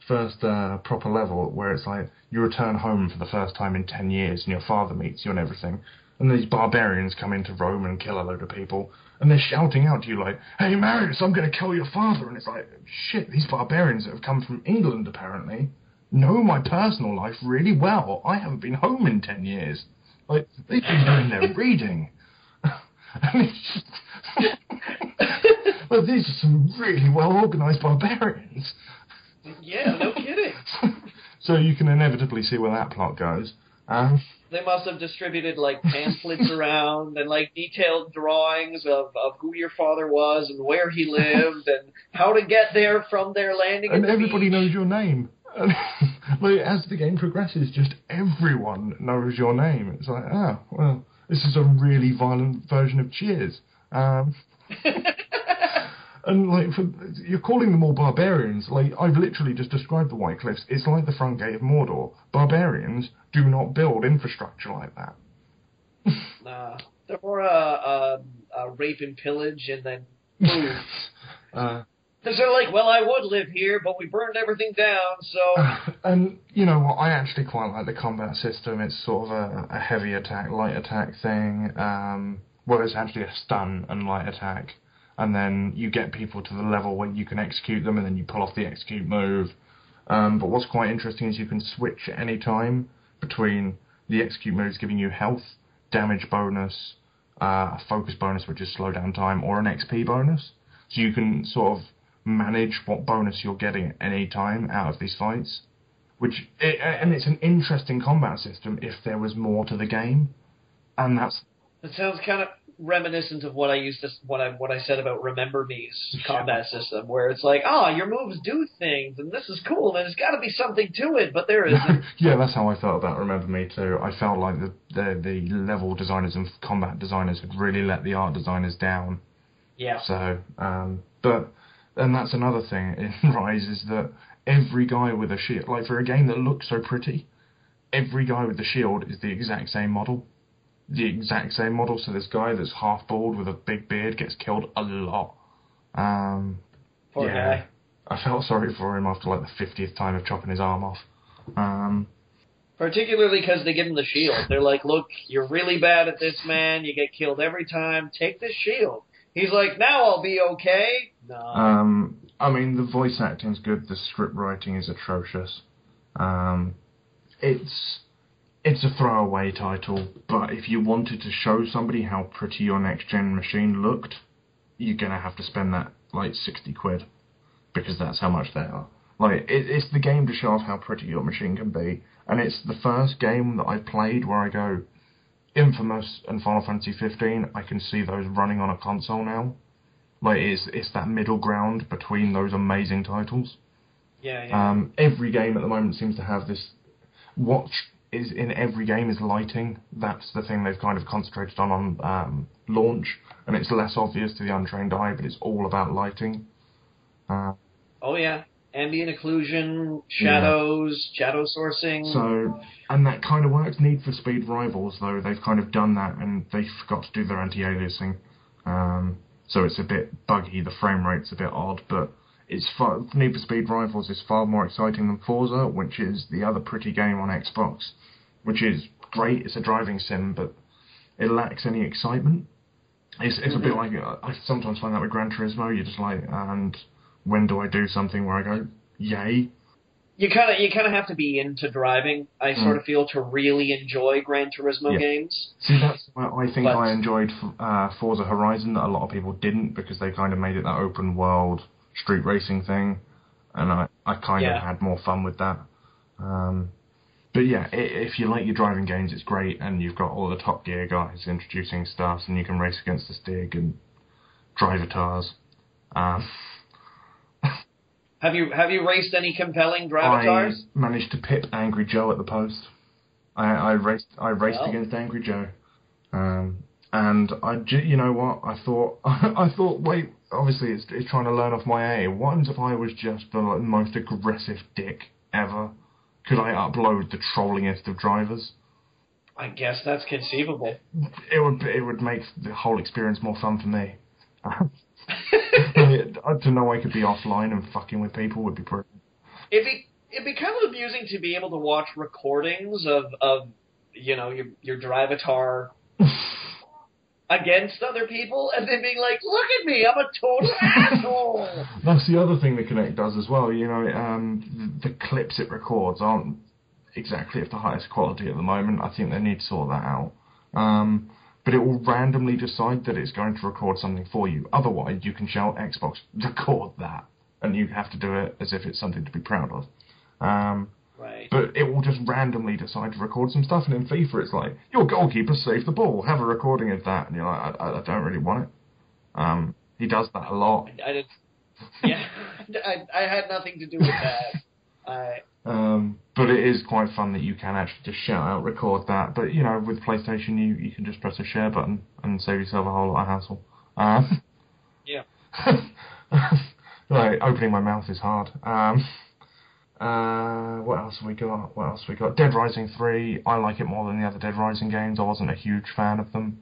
S2: first proper level, where it's like, you return home for the first time in 10 years, and your father meets you and everything. And these barbarians come into Rome and kill a load of people. And they're shouting out to you like, hey, Marius, I'm going to kill your father. And it's like, shit, these barbarians that have come from England, apparently, know my personal life really well. I haven't been home in 10 years. Like, they've been doing their reading. And it's just... well, these are some really well-organised barbarians.
S1: Yeah, no kidding.
S2: So you can inevitably see where that plot goes.
S1: They must have distributed, like, pamphlets around and, like, detailed drawings of who your father was and where he lived and how to get there from their landing.
S2: And everybody knows your name. Like, as the game progresses, just everyone knows your name. It's like, oh, well, this is a really violent version of Cheers. And, like, you're calling them all barbarians. Like, I've literally just described the White Cliffs. It's like the front gate of Mordor. Barbarians do not build infrastructure like that.
S1: Nah. They're more a rape and pillage and then move. Because they're like, well, I would live here, but we burned everything down, so...
S2: And, you know what, I actually quite like the combat system. It's sort of a heavy attack, light attack thing. Well, it's actually a stun and light attack. And then you get people to the level where you can execute them, and then you pull off the execute move. But what's quite interesting is you can switch at any time between the execute moves giving you health, damage bonus, a focus bonus, which is slow down time, or an XP bonus. So you can sort of manage what bonus you're getting at any time out of these fights. And it's an interesting combat system if there was more to the game. And that's...
S1: It sounds kind of reminiscent of what I said about Remember Me's combat system, where it's like, your moves do things, and this is cool, and there's got to be something to it, but there isn't.
S2: Yeah, that's how I felt about Remember Me too. I felt like the level designers and combat designers had really let the art designers down.
S1: Yeah.
S2: So, and that's another thing in Rise, is that every guy with a shield, like for a game that looks so pretty, every guy with the shield is the exact same model. So this guy that's half bald with a big beard gets killed a lot.
S1: Poor guy.
S2: I felt sorry for him after like the 50th time of chopping his arm off.
S1: Particularly because they give him the shield. They're like, look, you're really bad at this, man. You get killed every time. Take this shield. He's like, now I'll be okay. No.
S2: I mean, the voice acting's good. The script writing is atrocious. It's a throwaway title, but if you wanted to show somebody how pretty your next-gen machine looked, you're going to have to spend that, like, 60 quid, because that's how much they are. Like, it's the game to show off how pretty your machine can be. And it's the first game that I played where I go, Infamous and Final Fantasy 15, I can see those running on a console now. Like, it's that middle ground between those amazing titles.
S1: Yeah.
S2: Every game at the moment seems to have this. What is in every game is lighting. That's the thing they've kind of concentrated on launch, and it's less obvious to the untrained eye, but it's all about lighting.
S1: Oh yeah, ambient occlusion, shadows, shadow sourcing.
S2: So, and that kind of works. Need for Speed Rivals, though, they've kind of done that, and they forgot to do their anti-aliasing. So it's a bit buggy. The frame rate's a bit odd, but Need for Speed Rivals is far more exciting than Forza, which is the other pretty game on Xbox, which is great. It's a driving sim, but it lacks any excitement. It's a bit like, I sometimes find that with Gran Turismo. You're just like, and when do I do something where I go, yay?
S1: You kind of have to be into driving, I sort of feel, to really enjoy Gran Turismo games.
S2: See, that's why I think I enjoyed Forza Horizon that a lot of people didn't, because they kind of made it that open world street racing thing, and I kind of had more fun with that. But yeah, if you like your driving games, it's great, and you've got all the Top Gear guys introducing stuff, and you can race against the Stig and Drivatars.
S1: Have you raced any compelling Drivatars?
S2: I managed to pip Angry Joe at the post. I raced against Angry Joe, and you know what? I thought, wait, obviously it's trying to learn off my A. What if I was just the most aggressive dick ever? Could I upload the trollingest of drivers?
S1: I guess that's conceivable.
S2: It would make the whole experience more fun for me. To know I could be offline and fucking with people would be pretty.
S1: It'd be kind of amusing to be able to watch recordings of your Drivatar against other people, and then being like, look at me, I'm a total asshole.
S2: That's the other thing the Kinect does as well. The clips it records aren't exactly of the highest quality at the moment. I think they need to sort that out. But it will randomly decide that it's going to record something for you. Otherwise, you can shout, Xbox, record that. And you have to do it as if it's something to be proud of.
S1: Right.
S2: But it will just randomly decide to record some stuff, and in FIFA it's like, your goalkeeper saved the ball, have a recording of that. And you're like, I don't really want it. He does that a lot.
S1: I did. Yeah, I had nothing to do with that.
S2: But it is quite fun that you can actually just shout out, record that. But, with PlayStation, you can just press a share button and save yourself a whole lot of hassle.
S1: Yeah.
S2: Right, opening my mouth is hard. What else have we got? Dead Rising 3. I like it more than the other Dead Rising games. I wasn't a huge fan of them.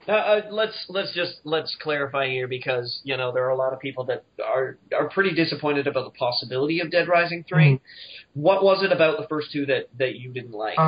S1: Let's clarify here, because there are a lot of people that are pretty disappointed about the possibility of Dead Rising 3. What was it about the first two that you didn't like?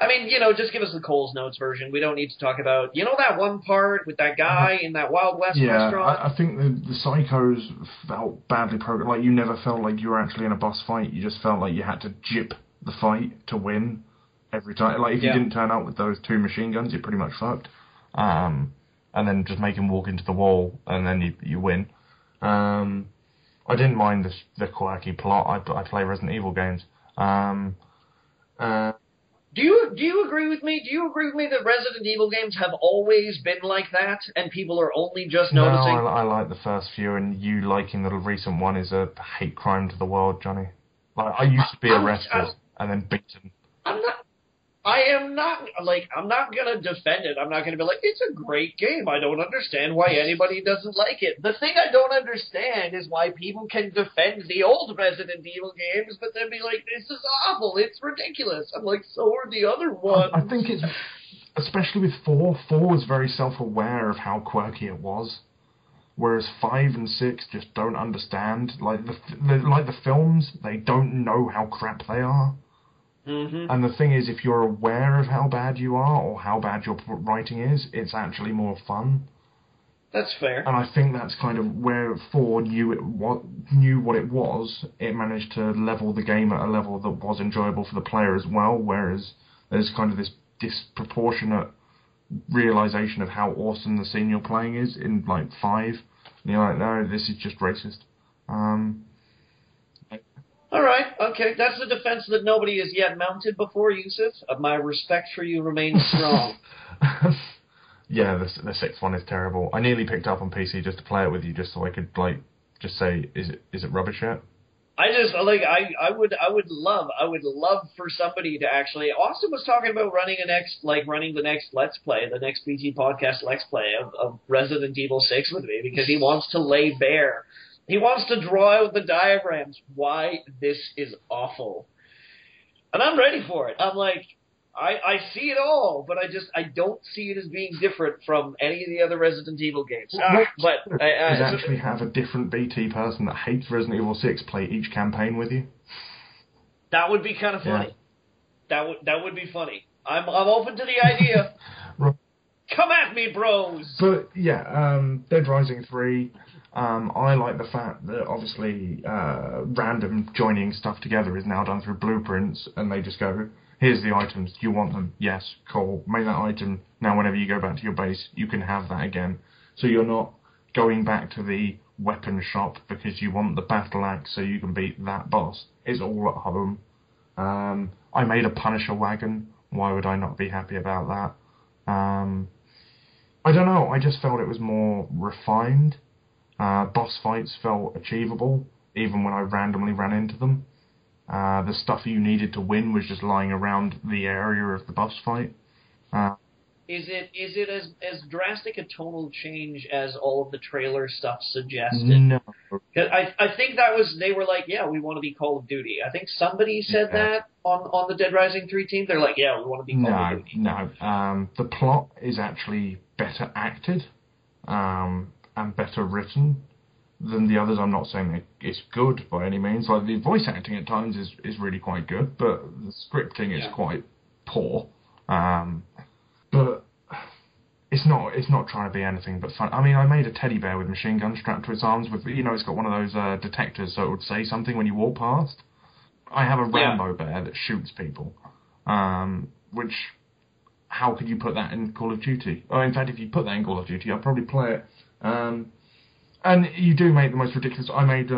S1: I mean, just give us the Coles Notes version. We don't need to talk about, that one part with that guy in that Wild West restaurant?
S2: I think the Psychos felt badly programmed. Like, you never felt like you were actually in a boss fight. You just felt like you had to jip the fight to win every time. Like, if you didn't turn up with those two machine guns, you're pretty much fucked. And then just make him walk into the wall, and then you win. I didn't mind the quirky plot. I play Resident Evil games.
S1: Do you agree with me? Do you agree with me that Resident Evil games have always been like that, and people are only just noticing?
S2: No, I like the first few, and you liking the recent one is a hate crime to the world, Johnny. Like, I used to be arrested and then beaten.
S1: I'm not gonna defend it. I'm not gonna be like, it's a great game. I don't understand why anybody doesn't like it. The thing I don't understand is why people can defend the old Resident Evil games, but then be like, this is awful. It's ridiculous. I'm like, so are the other ones.
S2: I think it's, especially with 4 was very self-aware of how quirky it was. Whereas 5 and 6 just don't understand. Like the films, they don't know how crap they are. And the thing is, if you're aware of how bad you are or how bad your writing is, it's actually more fun.
S1: That's fair.
S2: And I think that's kind of where 4 knew what it was. It managed to level the game at a level that was enjoyable for the player as well, whereas there's kind of this disproportionate realization of how awesome the scene you're playing is in, like, 5. And you're like, no, this is just racist.
S1: All right, okay. That's the defense that nobody has yet mounted before, Yusuf. My respect for you remains strong.
S2: Yeah, the sixth one is terrible. I nearly picked up on PC just to play it with you, just so I could just say, is it rubbish yet?
S1: I would love for somebody to actually. Austin was talking about running the next Let's Play, the next BT podcast Let's Play of Resident Evil 6 with me, because he wants to lay bare. He wants to draw out the diagrams why this is awful. And I'm ready for it. I'm like, I see it all, but I don't see it as being different from any of the other Resident Evil games.
S2: Actually have a different BT person that hates Resident Evil 6 play each campaign with you.
S1: That would be kind of funny. Yeah. That would be funny. I'm open to the idea.
S2: Right.
S1: Come at me, bros!
S2: But yeah, Dead Rising 3. I like the fact that obviously random joining stuff together is now done through blueprints, and they just go, here's the items, do you want them? Yes, cool. Make that item. Now whenever you go back to your base, you can have that again. So you're not going back to the weapon shop because you want the battle axe so you can beat that boss. It's all at home. I made a Punisher wagon. Why would I not be happy about that? I don't know. I just felt it was more refined. Boss fights felt achievable, even when I randomly ran into them. The stuff you needed to win was just lying around the area of the boss fight.
S1: Is it as drastic a tonal change as all of the trailer stuff suggested?
S2: No.
S1: I think they were like, yeah, we want to be Call of Duty. I think somebody said that on the Dead Rising 3 team. They're like, yeah, we want to be Call of Duty.
S2: No. The plot is actually better acted and better written than the others. I'm not saying it's good by any means. Like, the voice acting at times is really quite good, but the scripting is quite poor. But it's not trying to be anything but fun. I mean, I made a teddy bear with a machine gun strapped to its arms with, it's got one of those detectors so it would say something when you walk past. I have a Rambo bear that shoots people, which, how could you put that in Call of Duty? Oh, in fact, if you put that in Call of Duty, I'd probably play it. And you do make the most ridiculous. I made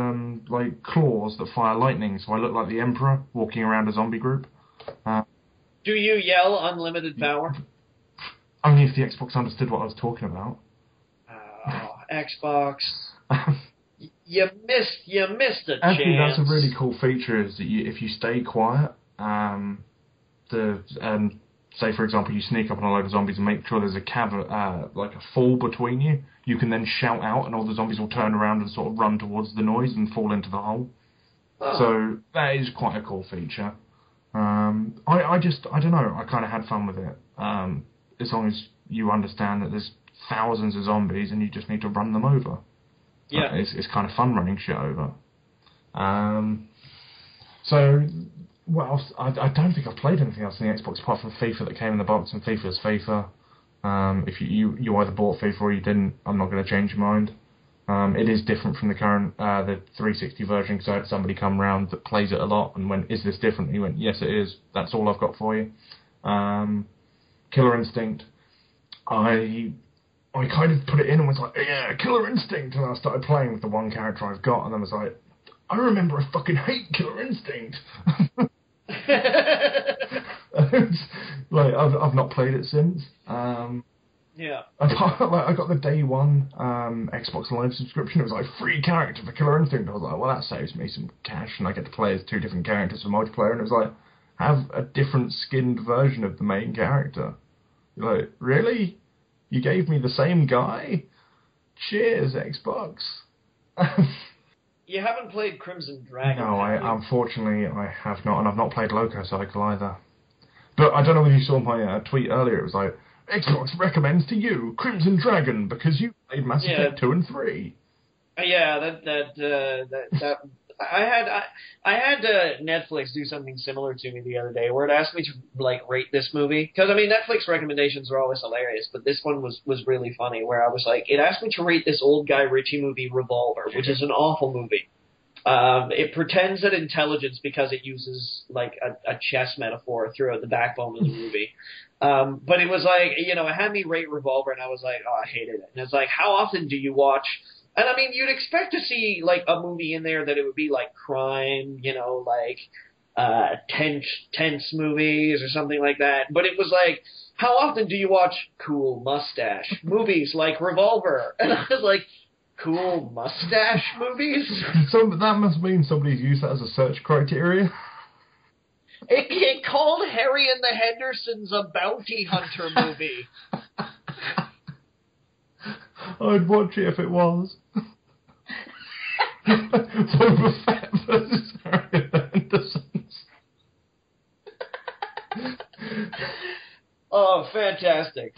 S2: claws that fire lightning, so I look like the Emperor walking around a zombie group.
S1: Do you yell unlimited power?
S2: Only if the Xbox understood what I was talking about.
S1: Oh, Xbox. You missed a chance.
S2: Actually, that's a really cool feature, is that if you stay quiet, say, for example, you sneak up on a load of zombies and make sure there's a fall between you, you can then shout out and all the zombies will turn around and sort of run towards the noise and fall into the hole. Oh. So that is quite a cool feature. I don't know, I kind of had fun with it. As long as you understand that there's thousands of zombies and you just need to run them over. Yeah. It's kind of fun running shit over. So, what else? I don't think I've played anything else on the Xbox apart from FIFA that came in the box, and FIFA's FIFA. If you either bought FIFA or you didn't, I'm not going to change your mind. It is different from the current the 360 version, because I had somebody come round that plays it a lot and went, "Is this different?" And he went, "Yes, it is. That's all I've got for you." Killer Instinct. I kind of put it in and was like, "Yeah, Killer Instinct," and I started playing with the one character I've got, and I was like, "I remember I fucking hate Killer Instinct." I've not played it since.
S1: Yeah.
S2: I got the day one Xbox Live subscription. It was like free character for Killer Instinct. I was like, well, that saves me some cash, and I get to play as two different characters for multiplayer. And it was like, have a different skinned version of the main character. You're like, really? You gave me the same guy? Cheers, Xbox.
S1: You haven't played Crimson Dragon?
S2: No, unfortunately I have not, and I've not played Loco Cycle either. But I don't know if you saw my tweet earlier. It was like, Xbox recommends to you Crimson Dragon because you played Mass Effect 2 and 3.
S1: Yeah, I had Netflix do something similar to me the other day, where it asked me to rate this movie, because I mean Netflix recommendations are always hilarious, but this one was really funny, where I was like, it asked me to rate this old Guy Ritchie movie Revolver, which is an awful movie. It pretends at intelligence because it uses a chess metaphor throughout the backbone of the movie. But it was it had me rate Revolver, and I was like, oh, I hated it. And it's like, how often do you watch And I mean, you'd expect to see like a movie in there that it would be like crime, like tense movies or something like that. But it was like, how often do you watch cool mustache movies like Revolver? And I was like, cool mustache movies?
S2: That must mean somebody's used that as a search criteria.
S1: It called Harry and the Hendersons a bounty hunter movie.
S2: I'd watch it if it was. Boba Fett versus Harry and the Hendersons.
S1: Oh, fantastic.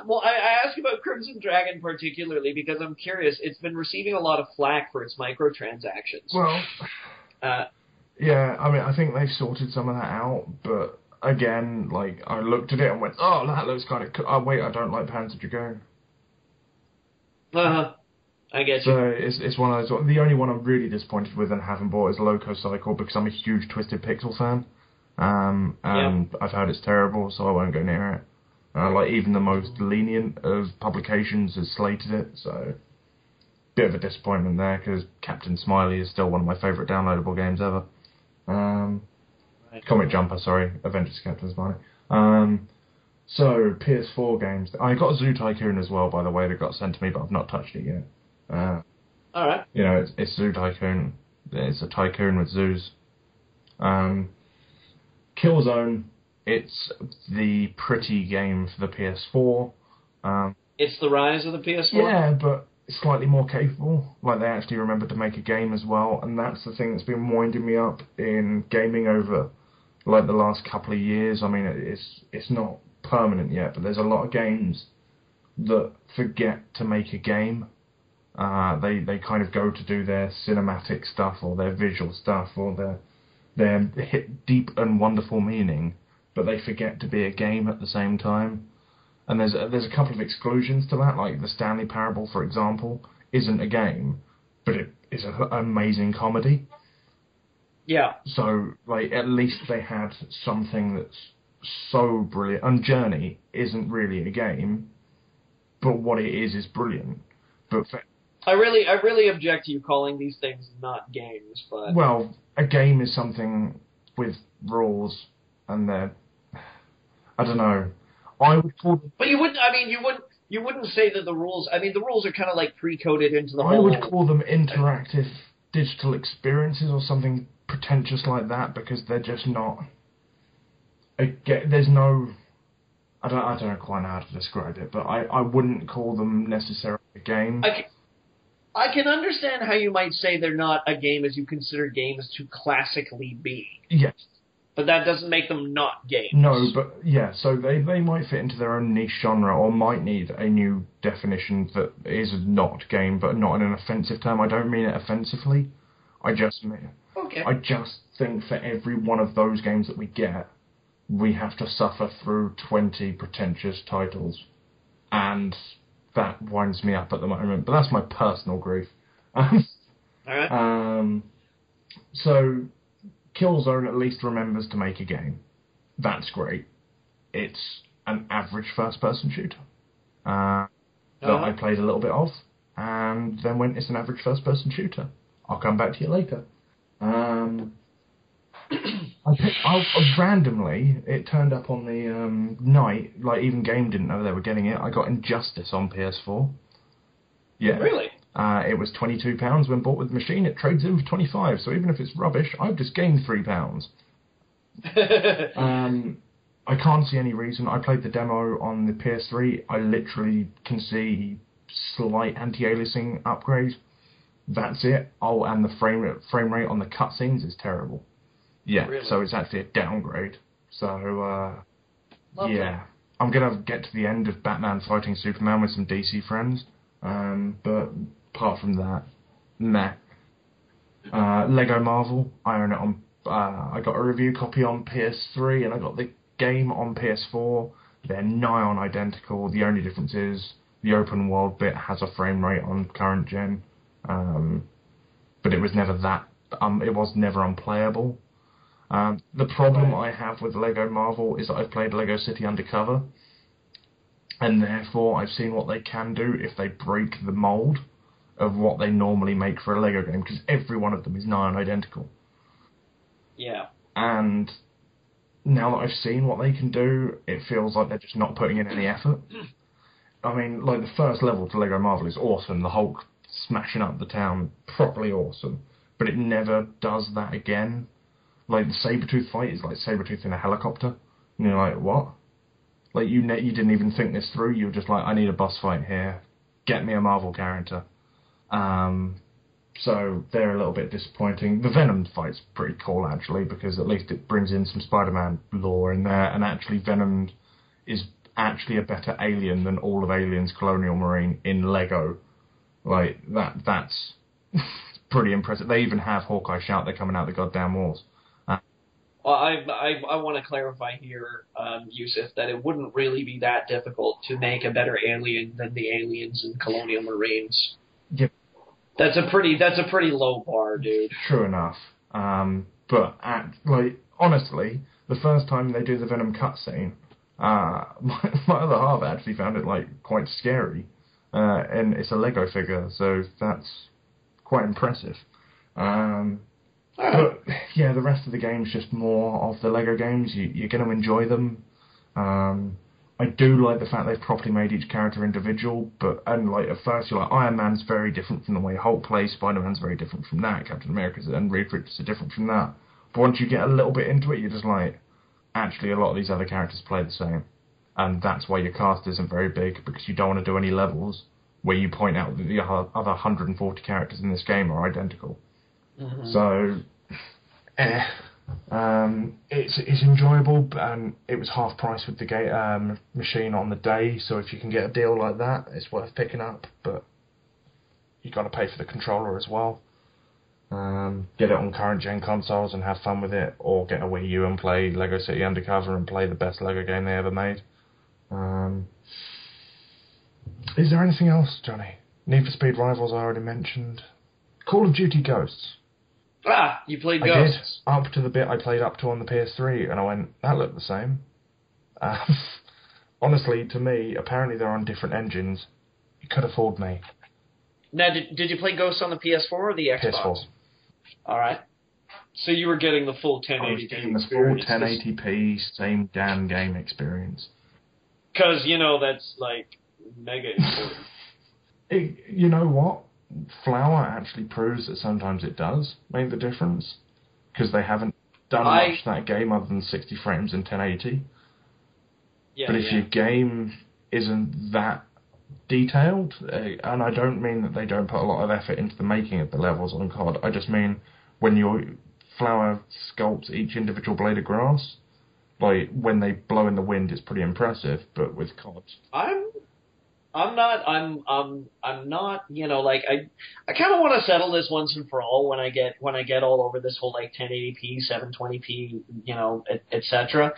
S1: Well, I ask about Crimson Dragon particularly because I'm curious. It's been receiving a lot of flack for its microtransactions.
S2: Well, yeah, I mean, I think they've sorted some of that out, but again, like, I looked at it and went, oh, that looks kind of cool. Oh, wait, I don't like Panzer Dragoon.
S1: Uh-huh. I get
S2: you.
S1: So
S2: it's one of those. The only one I'm really disappointed with and haven't bought is Loco Cycle because I'm a huge Twisted Pixel fan. And I've heard it's terrible, so I won't go near it. Like, even the most lenient of publications has slated it, so bit of a disappointment there because Captain Smiley is still one of my favourite downloadable games ever. Comic Jumper, sorry, Avengers Captain Smiley. So, PS4 games. I got Zoo Tycoon as well, by the way, that got sent to me, but I've not touched it yet.
S1: Alright.
S2: You know, it's Zoo Tycoon. It's a tycoon with zoos. Killzone, it's the pretty game for the PS4.
S1: It's the rise of the PS4?
S2: Yeah, but slightly more capable. Like, they actually remembered to make a game as well, and that's the thing that's been winding me up in gaming over, like, the last couple of years. I mean, it's not permanent yet, but there's a lot of games that forget to make a game. They kind of go to do their cinematic stuff or their visual stuff or their deep and wonderful meaning, but they forget to be a game at the same time. And there's a couple of exclusions to that, like the Stanley Parable, for example, isn't a game, but it is an amazing comedy.
S1: Yeah.
S2: So, like, at least they had something that's so brilliant. And Journey isn't really a game, but what it is brilliant. But
S1: I really object to you calling these things not games, but...
S2: Well, a game is something with rules, and they're... I don't know. I would call them...
S1: But you wouldn't say that the rules... I mean, the rules are kind of like pre-coded into the whole...
S2: I would call them interactive digital experiences or something pretentious like that, because they're just not... There's no... I don't quite know how to describe it, but I wouldn't call them necessarily a game.
S1: I can understand how you might say they're not a game as you consider games to classically be.
S2: Yes.
S1: But that doesn't make them not games.
S2: No, but yeah, so they might fit into their own niche genre or might need a new definition that is not game, but not in an offensive term. I don't mean it offensively. I just think for every one of those games that we get, we have to suffer through 20 pretentious titles. And that winds me up at the moment, but that's my personal grief.
S1: Alright.
S2: So, Killzone at least remembers to make a game. That's great. It's an average first-person shooter that I played a little bit of, and then went, it's an average first-person shooter. I'll come back to you later. Randomly, it turned up on the night, like even Game didn't know they were getting it. I got Injustice on PS4. Yeah.
S1: Really?
S2: It was £22 when bought with the machine. It trades in for 25, so even if it's rubbish, I've just gained £3. I can't see any reason. I played the demo on the PS3. I literally can see slight anti-aliasing upgrade. That's it. Oh, and the frame rate on the cutscenes is terrible. Yeah, really? So it's actually a downgrade. So, yeah. I'm going to get to the end of Batman fighting Superman with some DC friends. But apart from that, meh. Lego Marvel, I own it on... I got a review copy on PS3 and I got the game on PS4. They're nigh on identical. The only difference is the open world bit has a frame rate on current gen. But it was never that... it was never unplayable. The problem I have with Lego Marvel is that I've played Lego City Undercover, and therefore I've seen what they can do if they break the mould. of what they normally make for a Lego game, because every one of them is nigh on identical.
S1: Yeah.
S2: And now that I've seen what they can do, it feels like they're just not putting in any effort. I mean, like, the first level to Lego Marvel is awesome. The Hulk smashing up the town, properly awesome. But it never does that again. Like, the Sabretooth fight is like Sabretooth in a helicopter. And you're like, what? Like, you didn't even think this through. You were just like, I need a boss fight here. Get me a Marvel character. So they're a little bit disappointing. The Venom fight's pretty cool, actually, because at least it brings in some Spider-Man lore in there, and actually Venom is actually a better alien than all of Alien's Colonial Marine in Lego. Like, that's pretty impressive. They even have Hawkeye shout they're coming out the goddamn walls.
S1: Well, I want to clarify here, Yusuf, that it wouldn't really be that difficult to make a better alien than the aliens in Colonial Marines.
S2: Yep.
S1: That's a pretty low bar, dude.
S2: True enough. But honestly, the first time they do the Venom cutscene, my other half actually found it like quite scary, and it's a Lego figure, so that's quite impressive. But yeah, the rest of the game's just more of the Lego games. You're going to enjoy them. I do like the fact they've properly made each character individual, and like at first you're like, Iron Man's very different from the way Hulk plays, Spider-Man's very different from that, Captain America's and Reed Richards are different from that. But once you get a little bit into it, you're just like, actually a lot of these other characters play the same. And that's why your cast isn't very big, because you don't want to do any levels where you point out that the other 140 characters in this game are identical. Mm-hmm. So, it's enjoyable, and it was half price with the machine on the day, so if you can get a deal like that, it's worth picking up, but you got to pay for the controller as well. Get it on current gen consoles and have fun with it, or get a Wii U and play Lego City Undercover and play the best Lego game they ever made. Is there anything else, Johnny? Need for Speed Rivals I already mentioned. Call of Duty Ghosts.
S1: You played Ghosts?
S2: I did, up to the bit I played up to on the PS3, and I went, that looked the same. Honestly, to me, apparently they're on different engines. You could have fooled me.
S1: Now, did you play Ghosts on the PS4 or the Xbox?
S2: PS4.
S1: Alright. So you were getting the full 1080p experience.
S2: The full 1080p, same damn game experience.
S1: Because, that's, like, mega important.
S2: You know what? Flower actually proves that sometimes it does make the difference, because they haven't done much that game other than 60 frames in 1080. But if your game isn't that detailed, and I don't mean that they don't put a lot of effort into the making of the levels on COD, I just mean when your Flower sculpts each individual blade of grass, like when they blow in the wind, it's pretty impressive. But with COD,
S1: I'm not, like, I kind of want to settle this once and for all when I get all over this whole, like, 1080p, 720p, etc.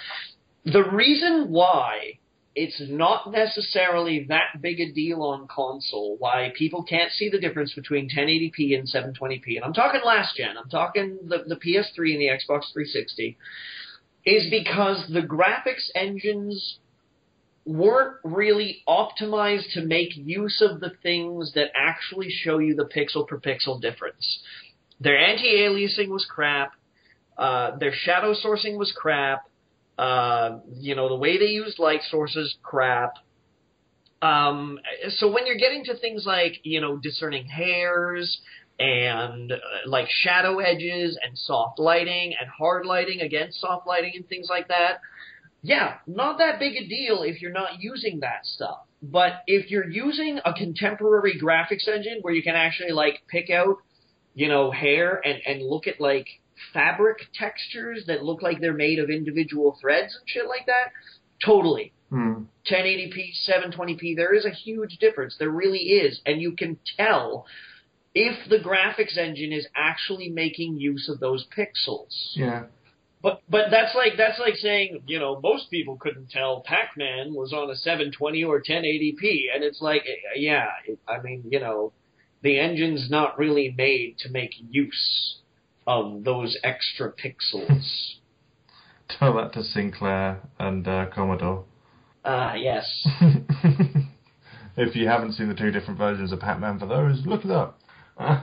S1: The reason why it's not necessarily that big a deal on console, why people can't see the difference between 1080p and 720p, and I'm talking last gen, I'm talking the PS3 and the Xbox 360, is because the graphics engines weren't really optimized to make use of the things that actually show you the pixel per pixel difference. Their anti-aliasing was crap. Their shadow sourcing was crap. The way they used light sources, crap. So when you're getting to things like, discerning hairs and like shadow edges and soft lighting and hard lighting against soft lighting and things like that, yeah, not that big a deal if you're not using that stuff. But if you're using a contemporary graphics engine where you can actually, like, pick out, hair and look at, like, fabric textures that look like they're made of individual threads and shit like that, totally. 1080p, 720p, there is a huge difference. There really is. And you can tell if the graphics engine is actually making use of those pixels.
S2: Yeah.
S1: But that's like saying, most people couldn't tell Pac-Man was on a 720 or 1080p, and it's like, the engine's not really made to make use of those extra pixels.
S2: Tell that to Sinclair and Commodore.
S1: Yes.
S2: If you haven't seen the two different versions of Pac-Man for those, look it up. But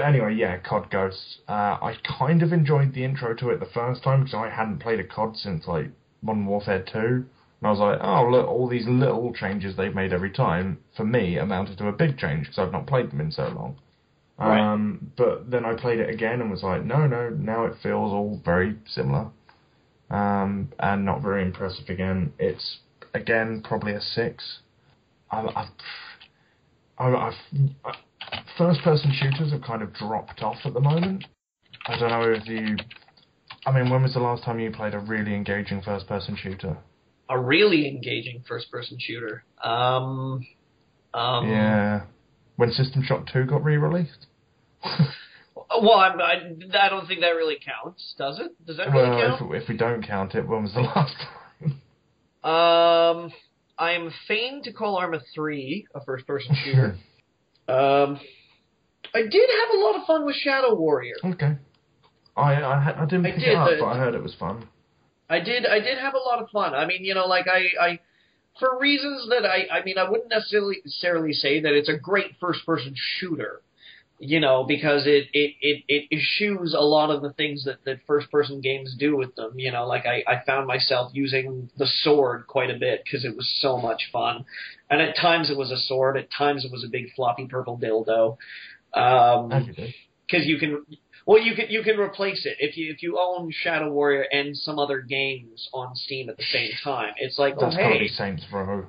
S2: anyway, yeah, COD Ghosts. I kind of enjoyed the intro to it the first time because I hadn't played a COD since like Modern Warfare 2. And I was like, oh look, all these little changes they've made every time, for me, amounted to a big change because I've not played them in so long.
S1: Right.
S2: But then I played it again and was like, no, now it feels all very similar. And not very impressive again. It's, again, probably a 6. First-person shooters have kind of dropped off at the moment. I don't know if you... I mean, when was the last time you played a really engaging first-person shooter?
S1: A really engaging first-person shooter.
S2: Yeah. When System Shock 2 got re-released?
S1: Well, I don't think that really counts, does it? Does that really count?
S2: If we don't count it, when was the last time?
S1: I'm fain to call Arma 3 a first-person shooter. I did have a lot of fun with Shadow Warrior.
S2: Okay. I didn't pick it up, but I heard it was fun.
S1: I did have a lot of fun. I mean, I for reasons that I wouldn't necessarily say that it's a great first-person shooter, because it eschews a lot of the things that first-person games do with them. I found myself using the sword quite a bit because it was so much fun. And at times it was a sword, at times it was a big floppy purple dildo. Because you can replace it if you own Shadow Warrior and some other games on Steam at the same time. It's like,
S2: that's gotta be Saints Row.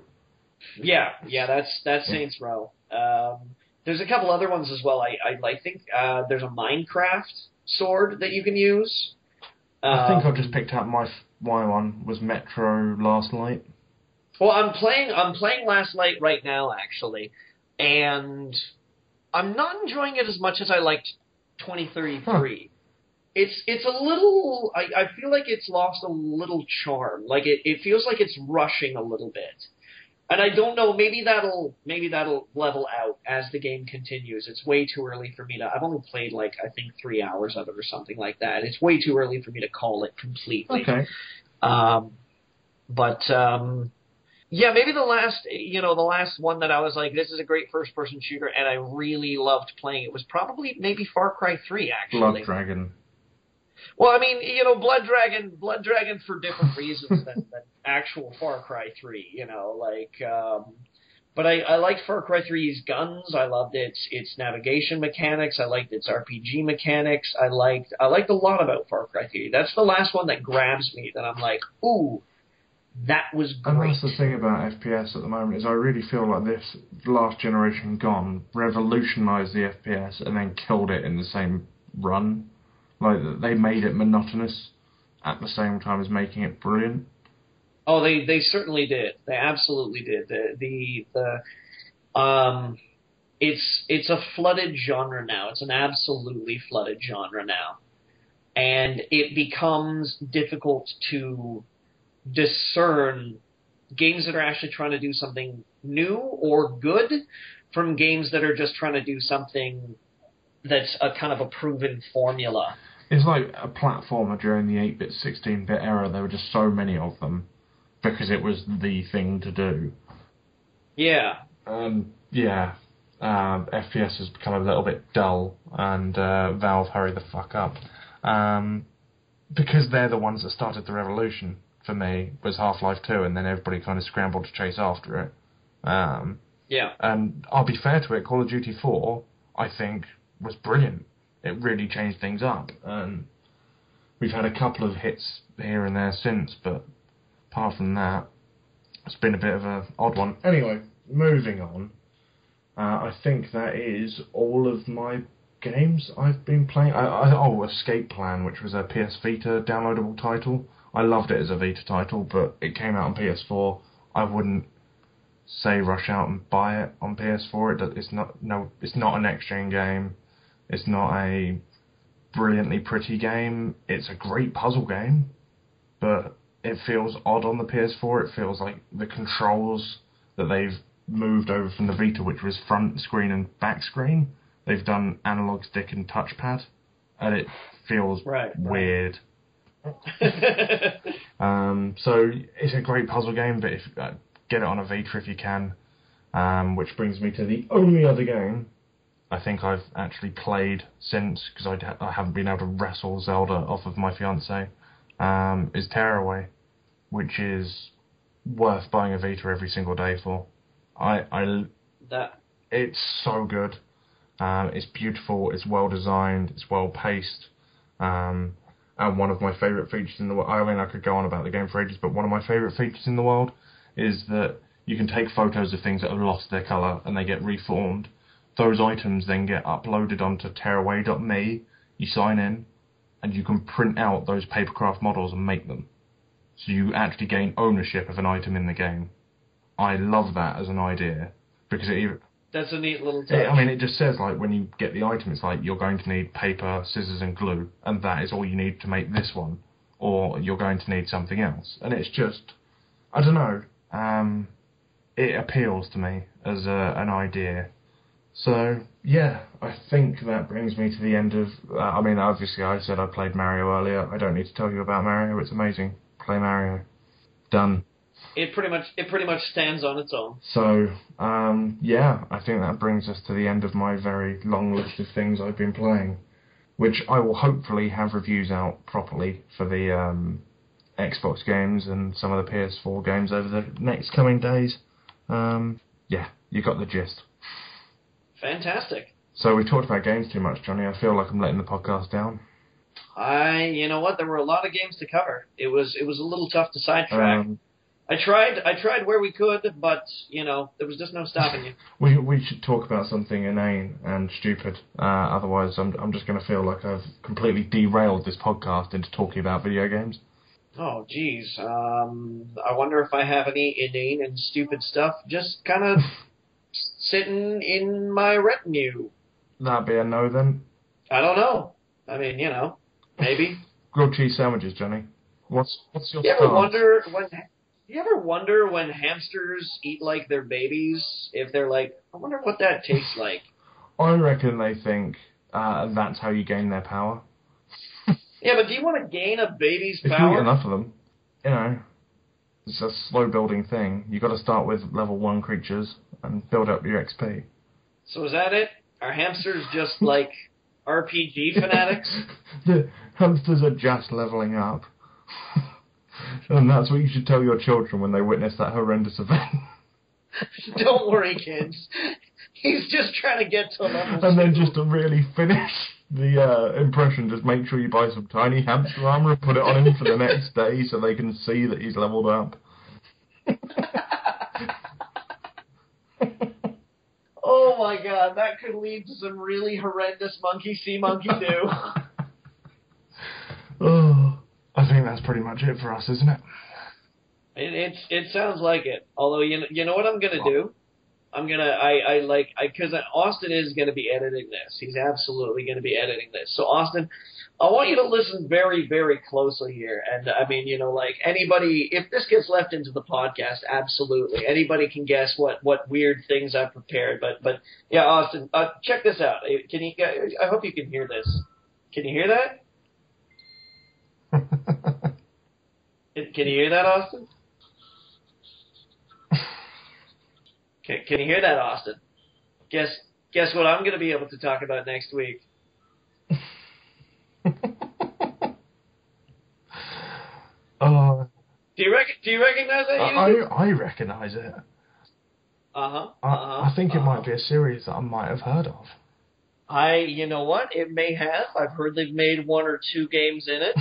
S1: Yeah, that's Saints Row. There's a couple other ones as well. I think there's a Minecraft sword that you can use.
S2: I think I've just picked up my one was Metro Last Light.
S1: Well, I'm playing Last Light right now actually, and I'm not enjoying it as much as I liked 2033. Huh. It's a little. I feel like it's lost a little charm. Like it feels like it's rushing a little bit. And I don't know, maybe that'll level out as the game continues. It's way too early for me to... I've only played, I think 3 hours of it or something like that. It's way too early for me to call it completely.
S2: Okay.
S1: Yeah, maybe the last one that I was like, this is a great first-person shooter, and I really loved playing it was probably maybe Far Cry 3, actually.
S2: Blood Dragon.
S1: Well, I mean, Blood Dragon for different reasons than actual Far Cry 3, but I liked Far Cry 3's guns. I loved its navigation mechanics. I liked its RPG mechanics. I liked a lot about Far Cry 3. That's the last one that grabs me, that I'm like, ooh, that was great.
S2: And that's the thing about FPS at the moment, is I really feel like this last generation gone revolutionised the FPS and then killed it in the same run. Like, they made it monotonous at the same time as making it brilliant.
S1: Oh, they certainly did. They absolutely did. It's a flooded genre now. It's an absolutely flooded genre now. And it becomes difficult to discern games that are actually trying to do something new or good from games that are just trying to do something that's a kind of a proven formula.
S2: It's like a platformer during the 8-bit, 16-bit era. There were just so many of them because it was the thing to do.
S1: Yeah.
S2: FPS has become a little bit dull, and Valve hurry the fuck up. Because they're the ones that started the revolution, for me, was Half-Life 2, and then everybody kind of scrambled to chase after it.
S1: Yeah.
S2: And I'll be fair to it, Call of Duty 4, I think, was brilliant. It really changed things up. We've had a couple of hits here and there since, but apart from that, it's been a bit of an odd one. Anyway, moving on. I think that is all of my games I've been playing. Escape Plan, which was a PS Vita downloadable title. I loved it as a Vita title, but it came out on PS4. I wouldn't say rush out and buy it on PS4. It's not a next-gen game. It's not a brilliantly pretty game. It's a great puzzle game, but it feels odd on the PS4. It feels like the controls that they've moved over from the Vita, which was front screen and back screen, they've done analog stick and touchpad, and it feels weird. So it's a great puzzle game, but get it on a Vita if you can. Which brings me to the only other game I think I've actually played since, because I haven't been able to wrestle Zelda off of my fiancée, is Tearaway, which is worth buying a Vita every single day for. It's so good. It's beautiful, it's well designed, it's well paced, and one of my favourite features in the world, I mean I could go on about the game for ages, but one of my favourite features in the world is that you can take photos of things that have lost their colour and they get reformed. Those items then get uploaded onto tearaway.me, you sign in, and you can print out those papercraft models and make them. So you actually gain ownership of an item in the game. I love that as an idea, because
S1: that's a neat little touch.
S2: It just says, like, when you get the item, it's like, you're going to need paper, scissors and glue, and that is all you need to make this one. Or you're going to need something else. And it's just, I don't know, it appeals to me as an idea. So, yeah, I think that brings me to the end of... obviously I said I played Mario earlier. I don't need to tell you about Mario. It's amazing. Play Mario. Done.
S1: It pretty much stands on its own.
S2: So, yeah, I think that brings us to the end of my very long list of things I've been playing, which I will hopefully have reviews out properly for the Xbox games and some of the PS4 games over the next coming days. Yeah, you got the gist.
S1: Fantastic.
S2: So we talked about games too much, Johnny. I feel like I'm letting the podcast down.
S1: You know what? There were a lot of games to cover. It was a little tough to sidetrack. I tried where we could, but there was just no stopping you.
S2: We should talk about something inane and stupid. Otherwise, I'm just going to feel like I've completely derailed this podcast into talking about video games.
S1: Oh, geez. I wonder if I have any inane and stupid stuff just kind of sitting in my retinue.
S2: That'd be a no, then.
S1: I don't know. I mean, maybe.
S2: Grilled cheese sandwiches, Johnny. What's your
S1: You
S2: stance?
S1: You ever wonder when hamsters eat like their babies, if they're like, I wonder what that tastes like?
S2: I reckon they think that's how you gain their power.
S1: Yeah, but do you want to gain a baby's
S2: if
S1: power?
S2: If you eat enough of them, it's a slow building thing. You've got to start with level 1 creatures and build up your XP.
S1: So is that it? Are hamsters just like RPG fanatics?
S2: The hamsters are just leveling up. And that's what you should tell your children when they witness that horrendous event.
S1: Don't worry, kids. He's just trying to get to level 2.
S2: And then just to really finish the impression, just make sure you buy some tiny hamster armor and put it on him for the next day so they can see that he's leveled up.
S1: Oh my god, that could lead to some really horrendous monkey see, monkey do.
S2: Oh, I think that's pretty much it for us, isn't it?
S1: It sounds like it. Although, you know what I'm going to do? Because Austin is going to be editing this. He's absolutely going to be editing this. So, Austin, I want you to listen very, very closely here. And, anybody, if this gets left into the podcast, absolutely. Anybody can guess what weird things I've prepared. But yeah, Austin, check this out. I hope you can hear this. Can you hear that? Can you hear that, Austin? Can you hear that, Austin? Guess what I'm going to be able to talk about next week. Do you recognize that?
S2: I recognize it. I think it might be a series that I might have heard of.
S1: You know what? It may have. I've heard they've made 1 or 2 games in it.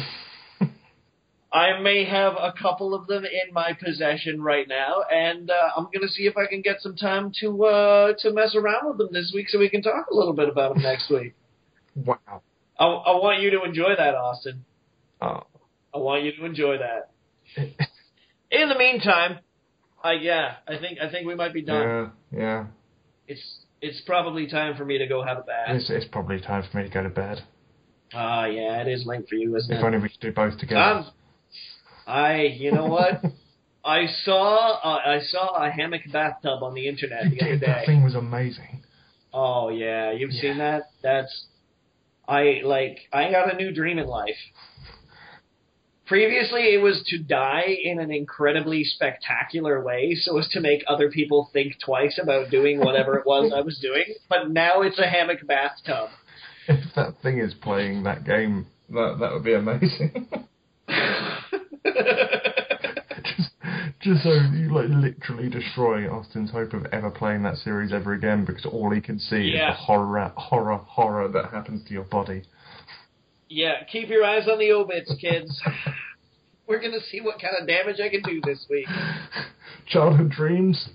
S1: I may have a couple of them in my possession right now, and I'm going to see if I can get some time to mess around with them this week so we can talk a little bit about them next week.
S2: Wow.
S1: I want you to enjoy that, Austin.
S2: Oh.
S1: I want you to enjoy that. In the meantime, I think we might be done.
S2: Yeah.
S1: It's probably time for me to go have a bath.
S2: It's probably time for me to go to bed.
S1: Yeah, it is late for you, isn't it?
S2: If only we could do both together.
S1: You know what? I saw a hammock bathtub on the internet the other day.
S2: That thing was amazing.
S1: Oh yeah, you've seen that? I got a new dream in life. Previously, it was to die in an incredibly spectacular way so as to make other people think twice about doing whatever it was I was doing, but now it's a hammock bathtub.
S2: If that thing is playing that game, that would be amazing. just so you like literally destroying Austin's hope of ever playing that series ever again because all he can see is the horror that happens to your body.
S1: Yeah, keep your eyes on the obits, kids. We're going to see what kind of damage I can do this week.
S2: Childhood dreams?